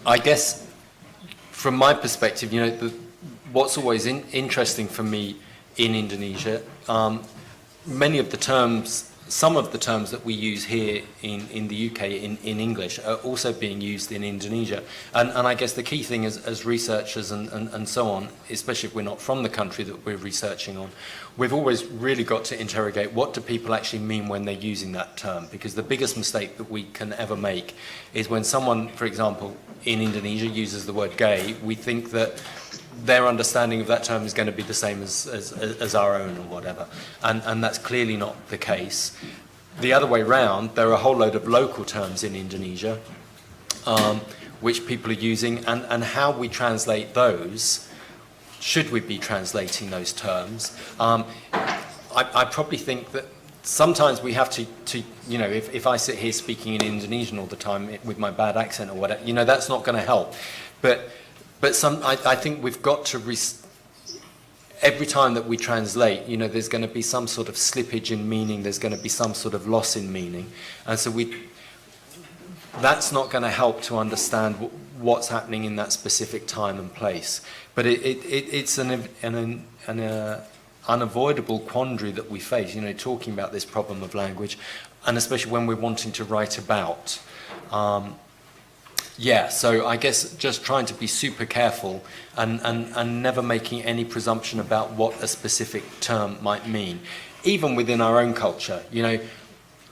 I guess from my perspective, you know, what's always interesting for me in Indonesia, many of the terms, some of the terms that we use here in the UK in English are also being used in Indonesia. And I guess the key thing as researchers and so on, especially if we're not from the country that we're researching on, we've always really got to interrogate what do people actually mean when they're using that term. Because the biggest mistake that we can ever make is when someone, for example, in Indonesia uses the word gay, we think that their understanding of that term is going to be the same as our own or whatever. And that's clearly not the case. The other way round, there are a whole load of local terms in Indonesia which people are using, and how we translate those, should we be translating those terms? I probably think that sometimes we have to you know, if I sit here speaking in Indonesian all the time with my bad accent or whatever, you know, that's not going to help. But I think we've got to, every time that we translate, you know, there's going to be some sort of slippage in meaning, there's going to be some sort of loss in meaning. And so that's not going to help to understand what's happening in that specific time and place. But it's an unavoidable quandary that we face, you know, talking about this problem of language, and especially when we're wanting to write about. Yeah, so I guess just trying to be super careful and never making any presumption about what a specific term might mean. Even within our own culture, you know,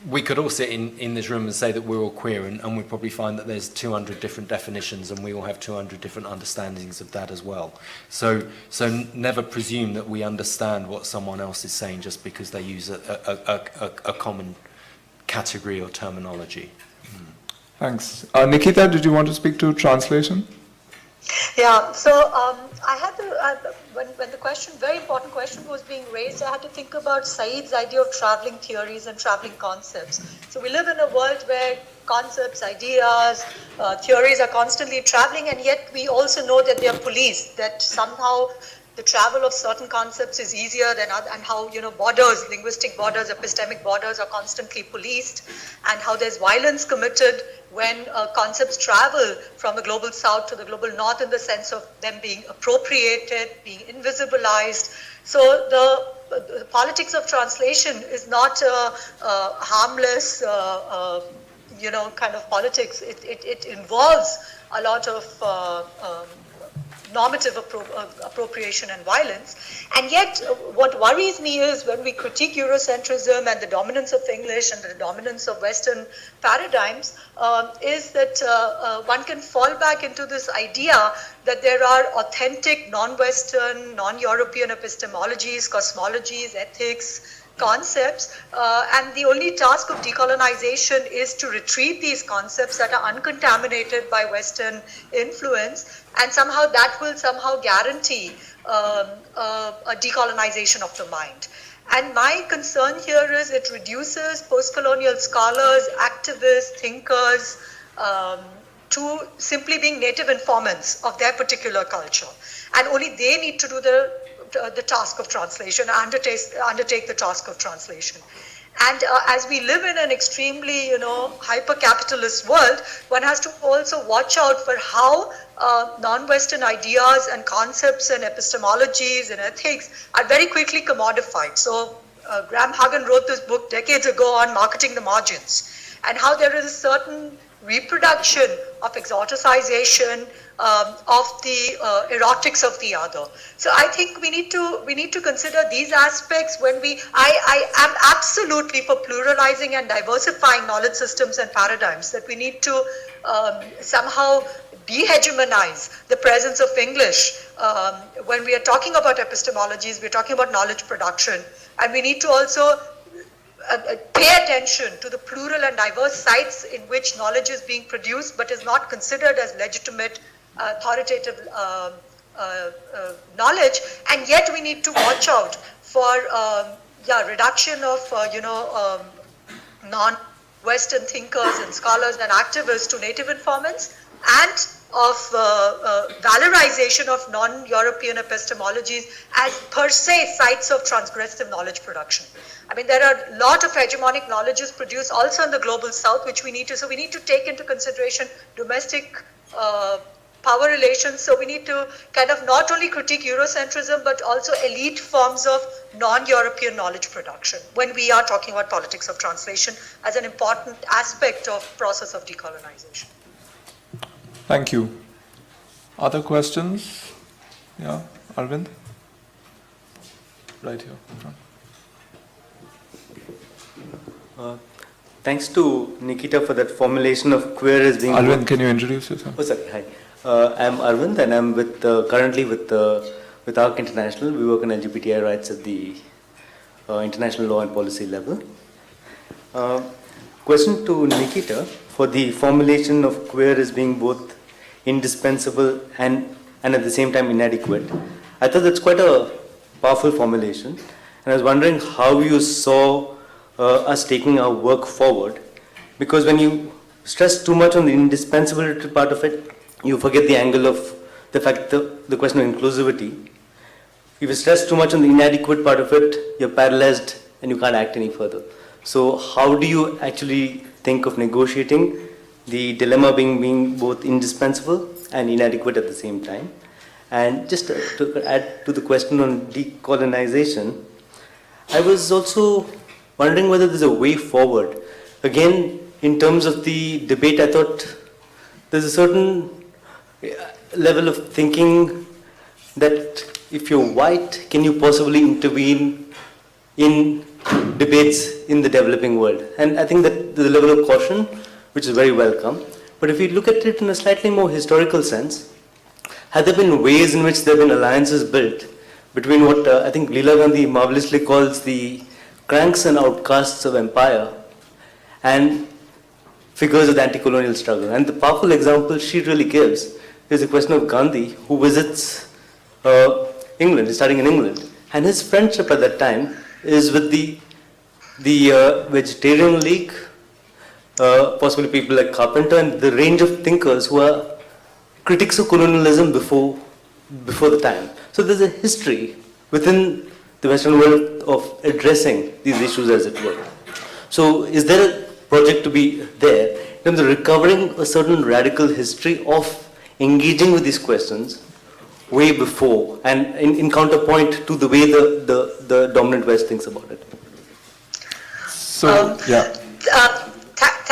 we could all sit in this room and say that we're all queer, and we probably find that there's 200 different definitions, and we all have 200 different understandings of that as well. So never presume that we understand what someone else is saying just because they use a common category or terminology. Thanks. Nikita, did you want to speak to translation? Yeah, so I had to, when the question, very important question was being raised, I had to think about Said's idea of traveling theories and traveling concepts. So we live in a world where concepts, ideas, theories are constantly traveling, and yet we also know that they are policed, that somehow the travel of certain concepts is easier than other, and how, you know, borders, linguistic borders, epistemic borders are constantly policed, and how there's violence committed when concepts travel from the global south to the global north in the sense of them being appropriated, being invisibilized. So the politics of translation is not a harmless kind of politics. It involves a lot of normative appropriation and violence. And yet, what worries me is when we critique Eurocentrism and the dominance of English and the dominance of Western paradigms, is that one can fall back into this idea that there are authentic non-Western, non-European epistemologies, cosmologies, ethics, concepts, and the only task of decolonization is to retrieve these concepts that are uncontaminated by Western influence, and somehow that will somehow guarantee a decolonization of the mind. And my concern here is it reduces post-colonial scholars, activists, thinkers, to simply being native informants of their particular culture. And only they need to do the task of translation, undertake the task of translation. And as we live in an extremely, hyper-capitalist world, one has to also watch out for how non-Western ideas and concepts and epistemologies and ethics are very quickly commodified. So Graham Hagen wrote this book decades ago on marketing the margins, and how there is a certain reproduction of exoticization of the erotics of the other. So I think we need to consider these aspects when I am absolutely for pluralizing and diversifying knowledge systems and paradigms, that we need to somehow de-hegemonize the presence of English. When we are talking about epistemologies, we're talking about knowledge production, and we need to also pay attention to the plural and diverse sites in which knowledge is being produced but is not considered as legitimate, authoritative knowledge. And yet we need to watch out for reduction of non-Western thinkers and scholars and activists to native informants, and of valorization of non-European epistemologies as per se sites of transgressive knowledge production. I mean, there are a lot of hegemonic knowledges produced also in the global south, which we need to take into consideration domestic power relations. So we need to kind of not only critique Eurocentrism, but also elite forms of non-European knowledge production when we are talking about politics of translation as an important aspect of process of decolonization. Thank you. Other questions? Yeah, Arvind? Right here in front. Thanks to Nikita for that formulation of queer as being... Arvind, can you introduce yourself? Oh, sorry. Hi. I'm Arvind, and I'm currently with ARC International. We work on LGBTI rights at the international law and policy level. Question to Nikita for the formulation of queer as being both indispensable and at the same time inadequate. I thought that's quite a powerful formulation, and I was wondering how you saw us taking our work forward, because when you stress too much on the indispensability part of it, you forget the angle of the fact the question of inclusivity. If you stress too much on the inadequate part of it, you're paralyzed and you can't act any further. So how do you actually think of negotiating the dilemma being both indispensable and inadequate at the same time? And just to add to the question on decolonization, I was also wondering whether there's a way forward. Again, in terms of the debate, I thought there's a certain level of thinking that if you're white, can you possibly intervene in debates in the developing world? And I think that the level of caution, which is very welcome. But if you look at it in a slightly more historical sense, have there been ways in which there have been alliances built between what I think Leela Gandhi marvelously calls the cranks and outcasts of empire and figures of the anti-colonial struggle? And the powerful example she really gives is the question of Gandhi, who visits England, starting in England. And his friendship at that time is with the Vegetarian League, possibly people like Carpenter, and the range of thinkers who are critics of colonialism before the time. So there's a history within the Western world of addressing these issues, as it were. So is there a project to be there in terms of recovering a certain radical history of engaging with these questions way before, and in counterpoint to the way the dominant West thinks about it? So, yeah.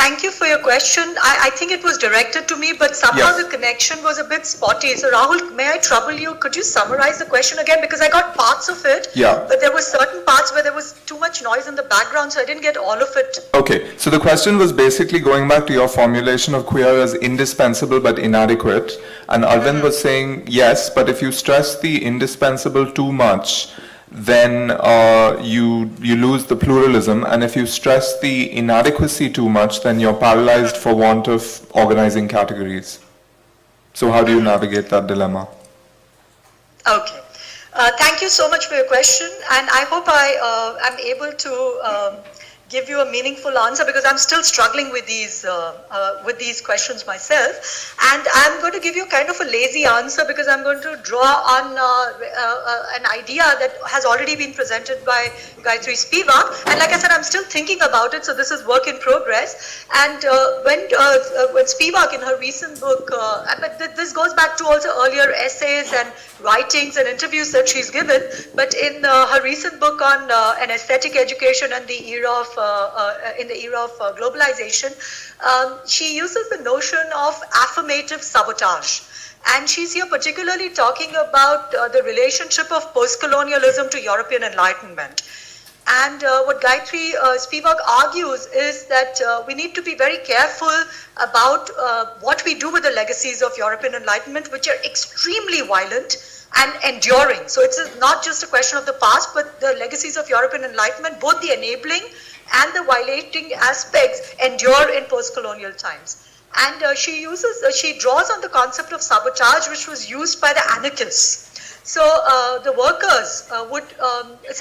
Thank you for your question. I think it was directed to me, but somehow Yes. the connection was a bit spotty. So Rahul, may I trouble you? Could you summarize the question again? Because I got parts of it, Yeah. but there were certain parts where there was too much noise in the background, so I didn't get all of it. Okay, so the question was basically going back to your formulation of queer as indispensable but inadequate. And Arvind was saying, yes, but if you stress the indispensable too much, then you lose the pluralism. And if you stress the inadequacy too much, then you're paralyzed for want of organizing categories. So how do you navigate that dilemma? Okay. Thank you so much for your question, and I hope I am able to give you a meaningful answer, because I'm still struggling with these questions myself, and I'm going to give you kind of a lazy answer, because I'm going to draw on an idea that has already been presented by Gayatri Spivak, and like I said, I'm still thinking about it, so this is work in progress. And when Spivak in her recent book, but this goes back to also earlier essays and writings and interviews that she's given, but in her recent book on an aesthetic education and the era of globalization, she uses the notion of affirmative sabotage. And she's here particularly talking about the relationship of post-colonialism to European Enlightenment. And what Gayatri Spivak argues is that we need to be very careful about what we do with the legacies of European Enlightenment, which are extremely violent and enduring. So it's not just a question of the past, but the legacies of European Enlightenment, both the enabling and the violating aspects, endure in post-colonial times. And she draws on the concept of sabotage, which was used by the anarchists. So the workers so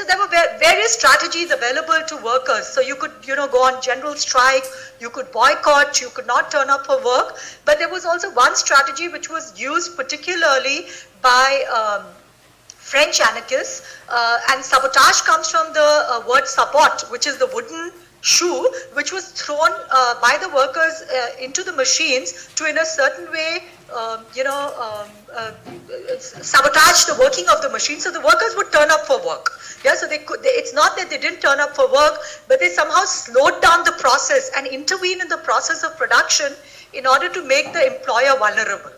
there were various strategies available to workers. So you could, go on general strike, you could boycott, you could not turn up for work. But there was also one strategy which was used particularly by French anarchists, and sabotage comes from the word sabot, which is the wooden shoe, which was thrown by the workers into the machines to, in a certain way, sabotage the working of the machine, so the workers would turn up for work. Yeah, so it's not that they didn't turn up for work, but they somehow slowed down the process and intervene in the process of production in order to make the employer vulnerable.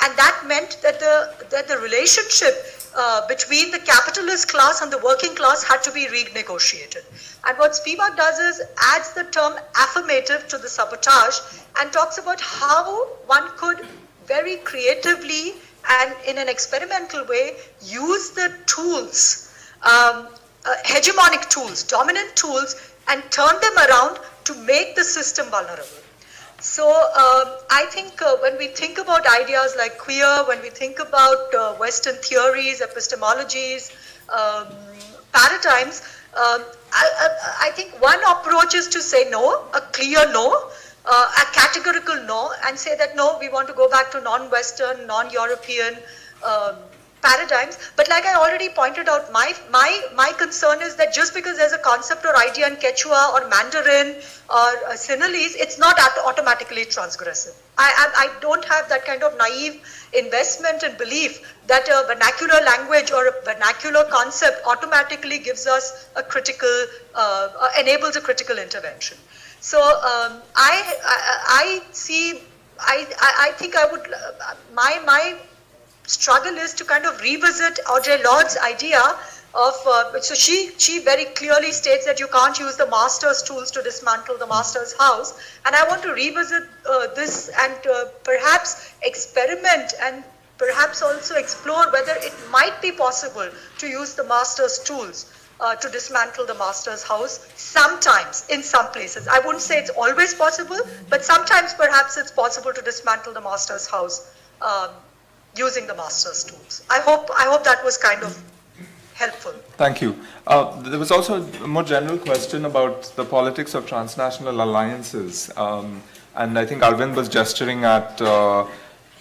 And that meant that the relationship between the capitalist class and the working class had to be renegotiated. And what Spivak does is adds the term affirmative to the sabotage and talks about how one could very creatively and in an experimental way use the tools, hegemonic tools, dominant tools, and turn them around to make the system vulnerable. So I think when we think about ideas like queer, when we think about Western theories, epistemologies, paradigms, I think one approach is to say no, a clear no, a categorical no, and say that no, we want to go back to non-Western, non-European paradigms. But like I already pointed out, my concern is that just because there's a concept or idea in Quechua or Mandarin or Sinhalese, it's not automatically transgressive. I don't have that kind of naive investment and belief that a vernacular language or a vernacular concept automatically gives us a critical, enables a critical intervention. So I think I would, my struggle is to kind of revisit Audre Lorde's idea of, so she very clearly states that you can't use the master's tools to dismantle the master's house. And I want to revisit this and perhaps experiment and perhaps also explore whether it might be possible to use the master's tools to dismantle the master's house sometimes in some places. I wouldn't say it's always possible, but sometimes perhaps it's possible to dismantle the master's house using the master's tools. I hope that was kind of helpful. Thank you. There was also a more general question about the politics of transnational alliances. And I think Arvind was gesturing at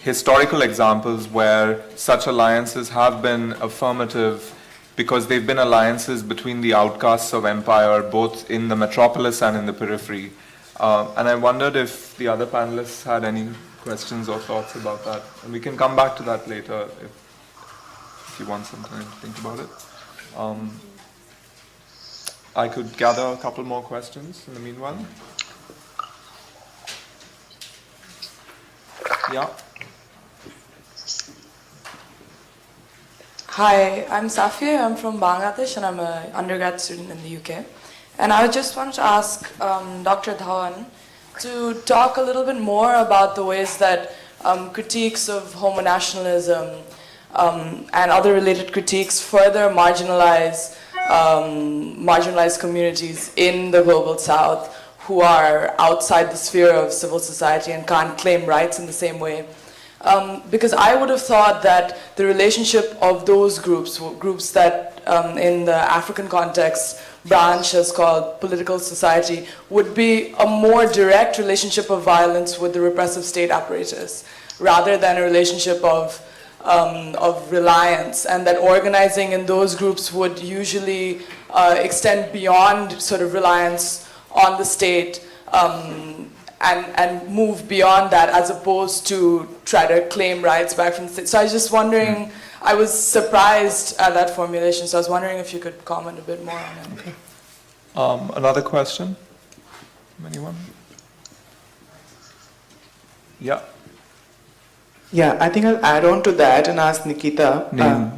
historical examples where such alliances have been affirmative because they've been alliances between the outcasts of empire, both in the metropolis and in the periphery. And I wondered if the other panelists had any questions or thoughts about that. And we can come back to that later if you want some time to think about it. I could gather a couple more questions in the meanwhile. Yeah. Hi, I'm Safia. I'm from Bangladesh and I'm an undergrad student in the UK. And I just wanted to ask Dr. Dhawan to talk a little bit more about the ways that critiques of homonationalism and other related critiques further marginalize communities in the global south who are outside the sphere of civil society and can't claim rights in the same way. Because I would have thought that the relationship of those groups that in the African context branch is called political society, would be a more direct relationship of violence with the repressive state apparatus, rather than a relationship of reliance, and that organizing in those groups would usually extend beyond sort of reliance on the state and move beyond that, as opposed to try to claim rights back from the state. So I was just wondering, I was surprised at that formulation, so I was wondering if you could comment a bit more on it. Okay. Another question? Anyone? Yeah. Yeah, I think I'll add on to that and ask Nikita.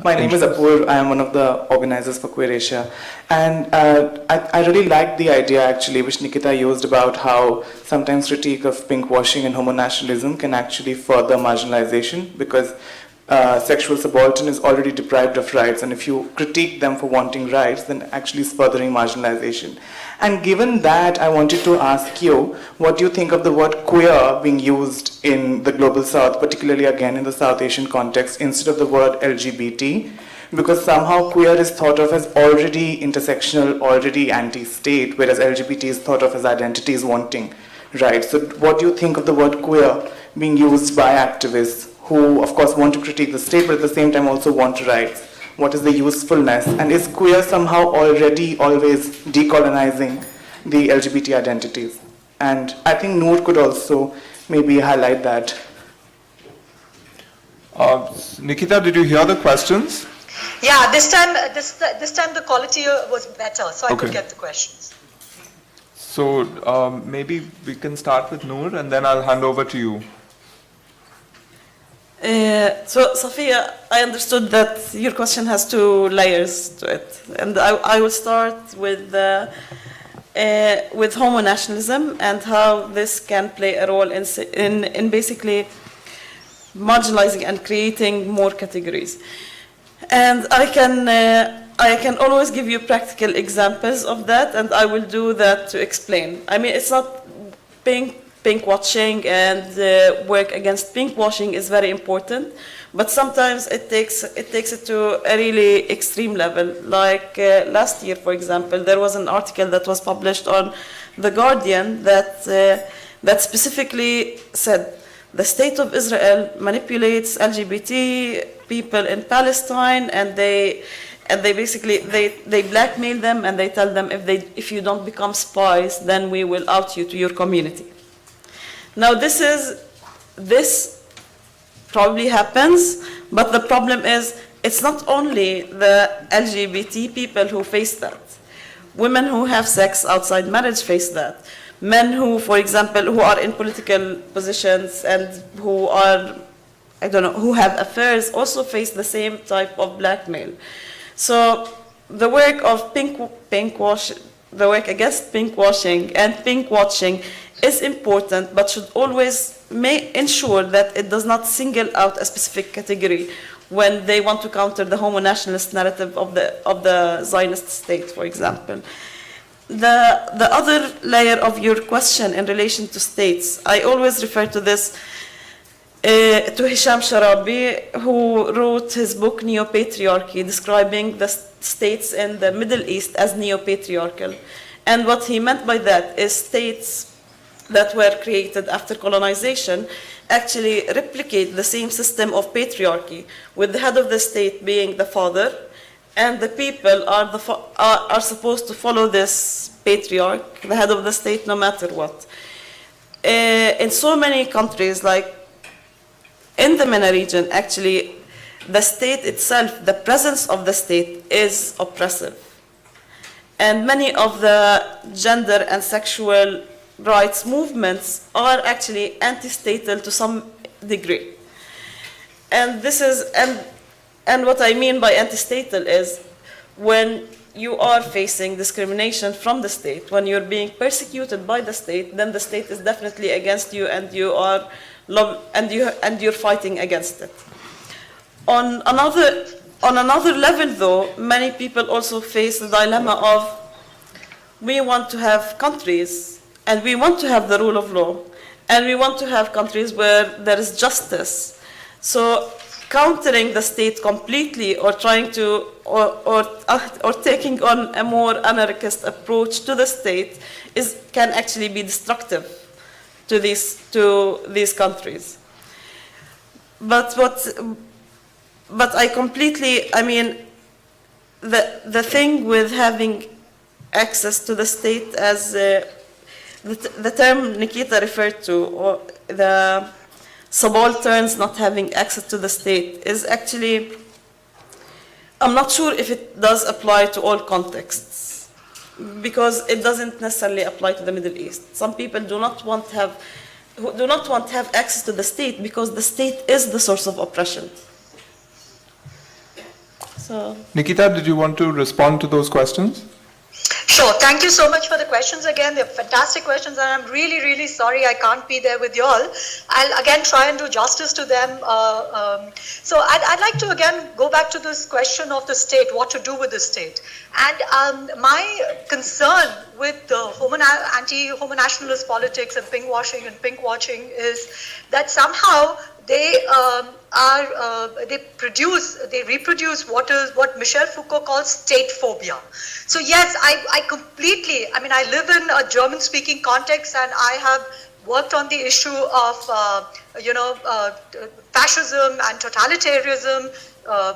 My name is Apur. I am one of the organizers for Queer Asia. And I really like the idea, actually, which Nikita used about how sometimes critique of pinkwashing and homonationalism can actually further marginalization, because sexual subaltern is already deprived of rights, and if you critique them for wanting rights, then actually it's furthering marginalization. And given that, I wanted to ask you, what do you think of the word queer being used in the global south, particularly again in the South Asian context, instead of the word LGBT? Because somehow queer is thought of as already intersectional, already anti-state, whereas LGBT is thought of as identities wanting rights. So what do you think of the word queer being used by activists who, of course, want to critique the state, but at the same time also want rights? What is the usefulness? And is queer somehow already always decolonizing the LGBT identities? And I think Nour could also maybe highlight that. Nikita, did you hear the questions? Yeah, this time the quality was better, so I could get the questions. So maybe we can start with Nour, and then I'll hand over to you. So, Safia, I understood that your question has two layers to it, and I will start with homonationalism and how this can play a role in basically marginalizing and creating more categories. And I can always give you practical examples of that, and I will do that to explain. I mean, it's not pinkwashing, and work against pinkwashing is very important, but sometimes it takes it to a really extreme level. Like last year, for example, there was an article that was published on The Guardian that specifically said the state of Israel manipulates LGBT people in Palestine, and they basically they blackmail them, and they tell them if you don't become spies, then we will out you to your community. Now this probably happens, but the problem is it's not only the LGBT people who face that. Women who have sex outside marriage face that. Men who, for example, who are in political positions and who are, who have affairs also face the same type of blackmail. So the work of the work against pinkwashing and pinkwashing is important, but should always ensure that it does not single out a specific category when they want to counter the homo-nationalist narrative of the Zionist state, for example. The other layer of your question in relation to states, I always refer to this to Hisham Sharabi, who wrote his book Neo-Patriarchy, describing the states in the Middle East as neo-patriarchal. And what he meant by that is states that were created after colonization actually replicate the same system of patriarchy, with the head of the state being the father, and the people are supposed to follow this patriarch, the head of the state, no matter what. In so many countries, like in the MENA region, actually, the state itself, the presence of the state is oppressive. And many of the gender and sexual rights movements are actually anti-statal to some degree. And this is, and what I mean by anti-statal is when you are facing discrimination from the state, when you're being persecuted by the state, then the state is definitely against you, and you are you're fighting against it. On another level, though, many people also face the dilemma of we want to have countries, and we want to have the rule of law, and we want to have countries where there is justice. So countering the state completely, or trying to, or taking on a more anarchist approach to the state can actually be destructive to these countries. But I completely, I mean, the thing with having access to the state, as the term Nikita referred to, or the subalterns not having access to the state, is actually, I'm not sure if it does apply to all contexts, because it doesn't necessarily apply to the Middle East. Some people do not want to have access to the state because the state is the source of oppression. So, Nikita, did you want to respond to those questions? Sure. Thank you so much for the questions again. They're fantastic questions, and I'm really, really sorry I can't be there with you all. I'll again try and do justice to them. So I'd like to again go back to this question of the state, what to do with the state. And my concern with the anti-homonationalist politics and pinkwashing is that somehow they reproduce what Michel Foucault calls state phobia. So yes, I completely, I mean, I live in a German-speaking context, and I have worked on the issue of, fascism and totalitarianism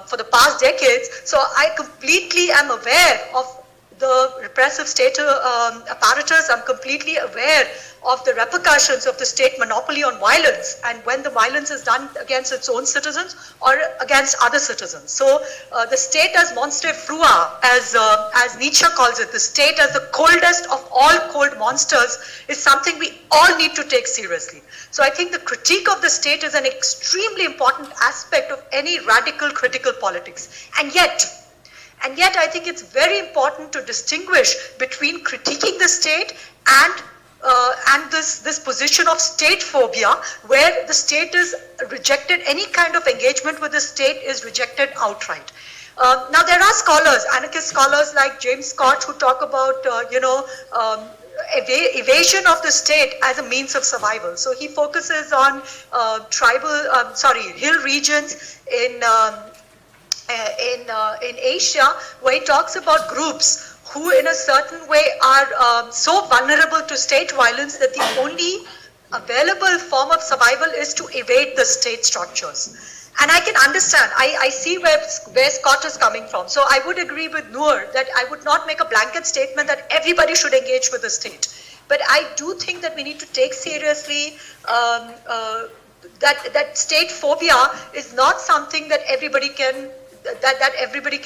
for the past decades. So I completely am aware of the repressive state apparatus. I'm completely aware of the repercussions of the state monopoly on violence, and when the violence is done against its own citizens or against other citizens. So the state as monstre frua, as Nietzsche calls it, the state as the coldest of all cold monsters, is something we all need to take seriously. So I think the critique of the state is an extremely important aspect of any radical critical politics. And yet I think it's very important to distinguish between critiquing the state and this position of state phobia, where the state is rejected, any kind of engagement with the state is rejected outright. Now there are scholars, anarchist scholars like James Scott, who talk about evasion of the state as a means of survival. So he focuses on hill regions in Asia, where he talks about groups who in a certain way are so vulnerable to state violence that the only available form of survival is to evade the state structures. And I can understand, I see where Scott is coming from. So I would agree with Nour that I would not make a blanket statement that everybody should engage with the state. But I do think that we need to take seriously that state phobia is not something that everybody can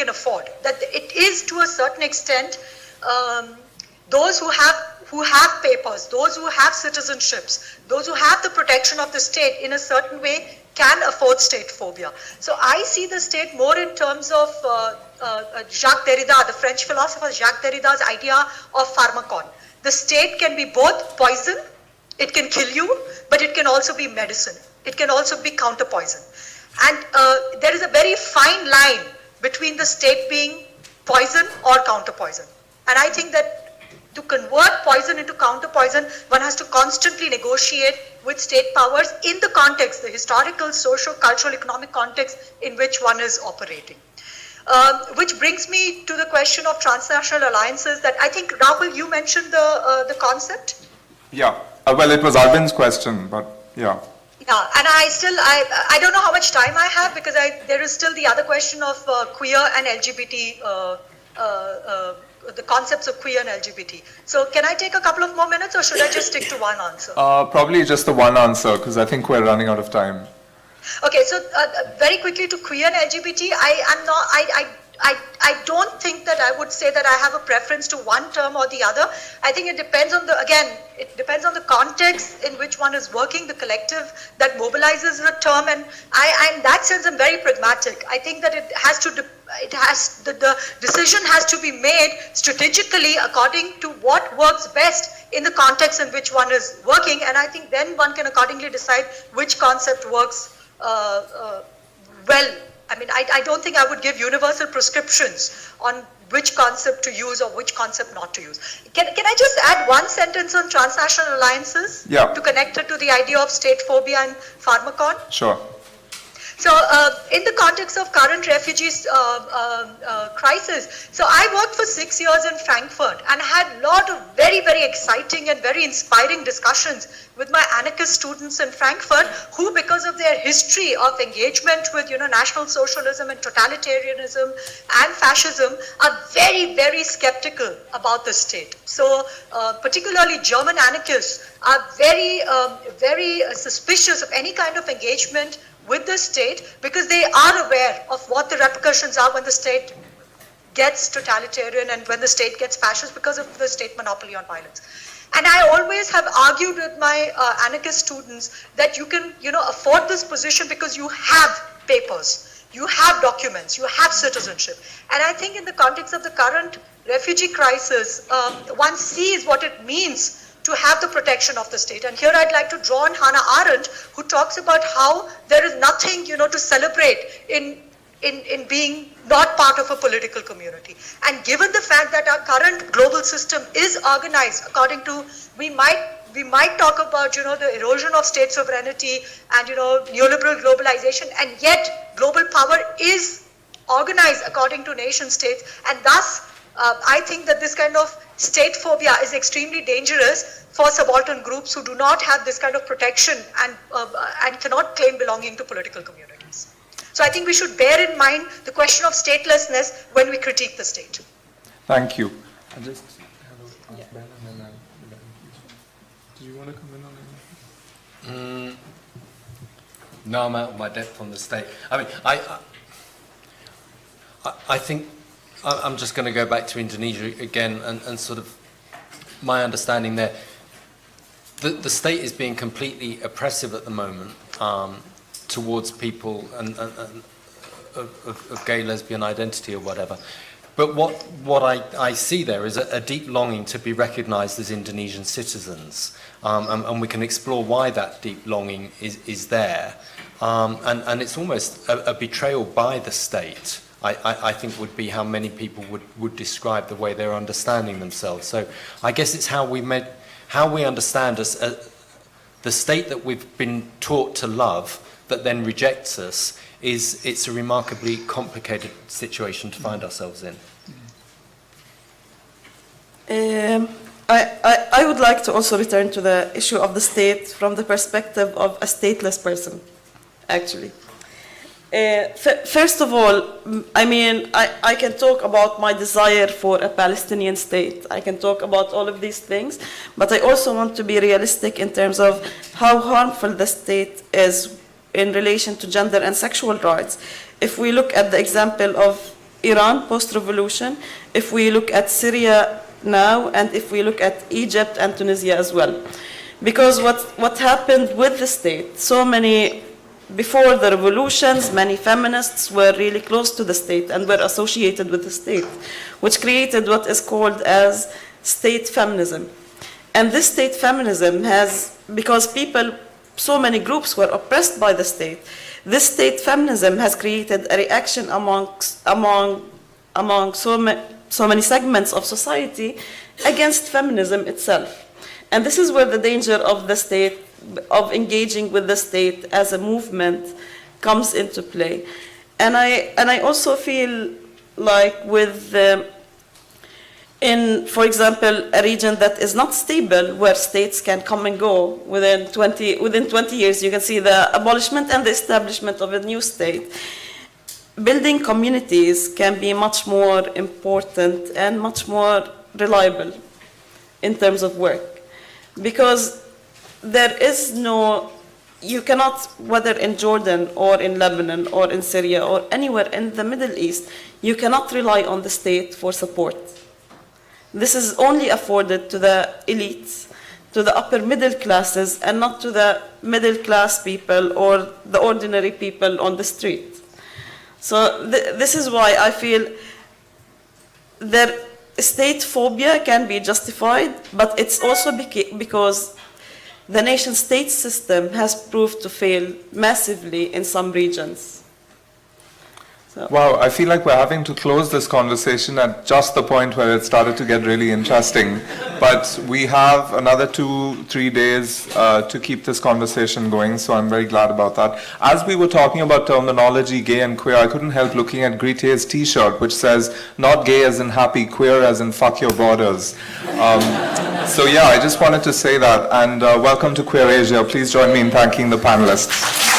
afford. That it is, to a certain extent, those who have papers, those who have citizenships, those who have the protection of the state in a certain way can afford state phobia. So I see the state more in terms of Jacques Derrida, the French philosopher Jacques Derrida's idea of pharmacon. The state can be both poison, it can kill you, but it can also be medicine. It can also be counter poison. And there is a very fine line between the state being poison or counter poison. And I think that to convert poison into counter poison, one has to constantly negotiate with state powers in the context, the historical, social, cultural, economic context in which one is operating. Which brings me to the question of transnational alliances that I think, Rahul, you mentioned the concept? Yeah, well, it was Arvind's question, but yeah. Yeah, and I don't know how much time I have, because there is still the other question of queer and LGBT, the concepts of queer and LGBT. So can I take a couple of more minutes, or should I just stick to one answer? Probably just the one answer, because I think we're running out of time. Okay, so very quickly to queer and LGBT, I I don't think that I would say that I have a preference to one term or the other. I think it depends on it depends on the context in which one is working, the collective that mobilizes the term, and in that sense, I'm very pragmatic. I think that the decision has to be made strategically according to what works best in the context in which one is working, and I think then one can accordingly decide which concept works well. I mean, I don't think I would give universal prescriptions on which concept to use or which concept not to use. Can I just add one sentence on transnational alliances? Yeah. To connect it to the idea of state phobia and pharmacon? Sure. So in the context of current refugees crisis, so I worked for 6 years in Frankfurt and had a lot of very, very exciting and very inspiring discussions with my anarchist students in Frankfurt, who, because of their history of engagement with, National Socialism and totalitarianism and fascism, are very, very skeptical about the state. So particularly German anarchists are very, very suspicious of any kind of engagement with the state, because they are aware of what the repercussions are when the state gets totalitarian and when the state gets fascist because of the state monopoly on violence. And I always have argued with my anarchist students that you can, afford this position because you have papers, you have documents, you have citizenship. And I think in the context of the current refugee crisis, one sees what it means to have the protection of the state. And here I'd like to draw on Hannah Arendt, who talks about how there is nothing, to celebrate in being not part of a political community. And given the fact that our current global system is organized according to, we might talk about, the erosion of state sovereignty and, neoliberal globalization, and yet global power is organized according to nation states, and thus I think that this kind of state phobia is extremely dangerous for subaltern groups who do not have this kind of protection and cannot claim belonging to political communities. So I think we should bear in mind the question of statelessness when we critique the state. Thank you. I just ask Ben and then do you want to come in on anything? No, I'm out of my depth on the state. I mean, I think I'm just going to go back to Indonesia again and sort of my understanding there. The state is being completely oppressive at the moment towards people and of gay, lesbian identity or whatever. But what I see there is a deep longing to be recognised as Indonesian citizens, and we can explore why that deep longing is there. And it's almost a betrayal by the state, I think, would be how many people would describe the way they're understanding themselves. So I guess it's how we understand us, the state that we've been taught to love that then rejects us. It's a remarkably complicated situation to find ourselves in. I would like to also return to the issue of the state from the perspective of a stateless person, actually. First of all, I mean, I can talk about my desire for a Palestinian state. I can talk about all of these things, but I also want to be realistic in terms of how harmful the state is in relation to gender and sexual rights. If we look at the example of Iran post-revolution, if we look at Syria now, and if we look at Egypt and Tunisia as well. Because what happened with the state, before the revolutions, many feminists were really close to the state and were associated with the state, which created what is called as state feminism. And this state feminism has, because so many groups were oppressed by the state, this state feminism has created a reaction among so many segments of society against feminism itself. And this is where the danger of the state, of engaging with the state as a movement, comes into play. And I also feel like in, for example, a region that is not stable, where states can come and go within 20 years, you can see the abolishment and the establishment of a new state. Building communities can be much more important and much more reliable in terms of work, because there is no you cannot, whether in Jordan or in Lebanon or in Syria or anywhere in the Middle East, you cannot rely on the state for support. This is only afforded to the elites, to the upper middle classes, and not to the middle class people or the ordinary people on the street. So this is why I feel their state phobia can be justified, but it's also because the nation-state system has proved to fail massively in some regions. So. Wow, I feel like we're having to close this conversation at just the point where it started to get really interesting. But we have another 2-3 days to keep this conversation going, so I'm very glad about that. As we were talking about terminology, gay and queer, I couldn't help looking at Grite's t-shirt, which says, not gay as in happy, queer as in fuck your borders. So yeah, I just wanted to say that. And welcome to Queer Asia. Please join me in thanking the panelists.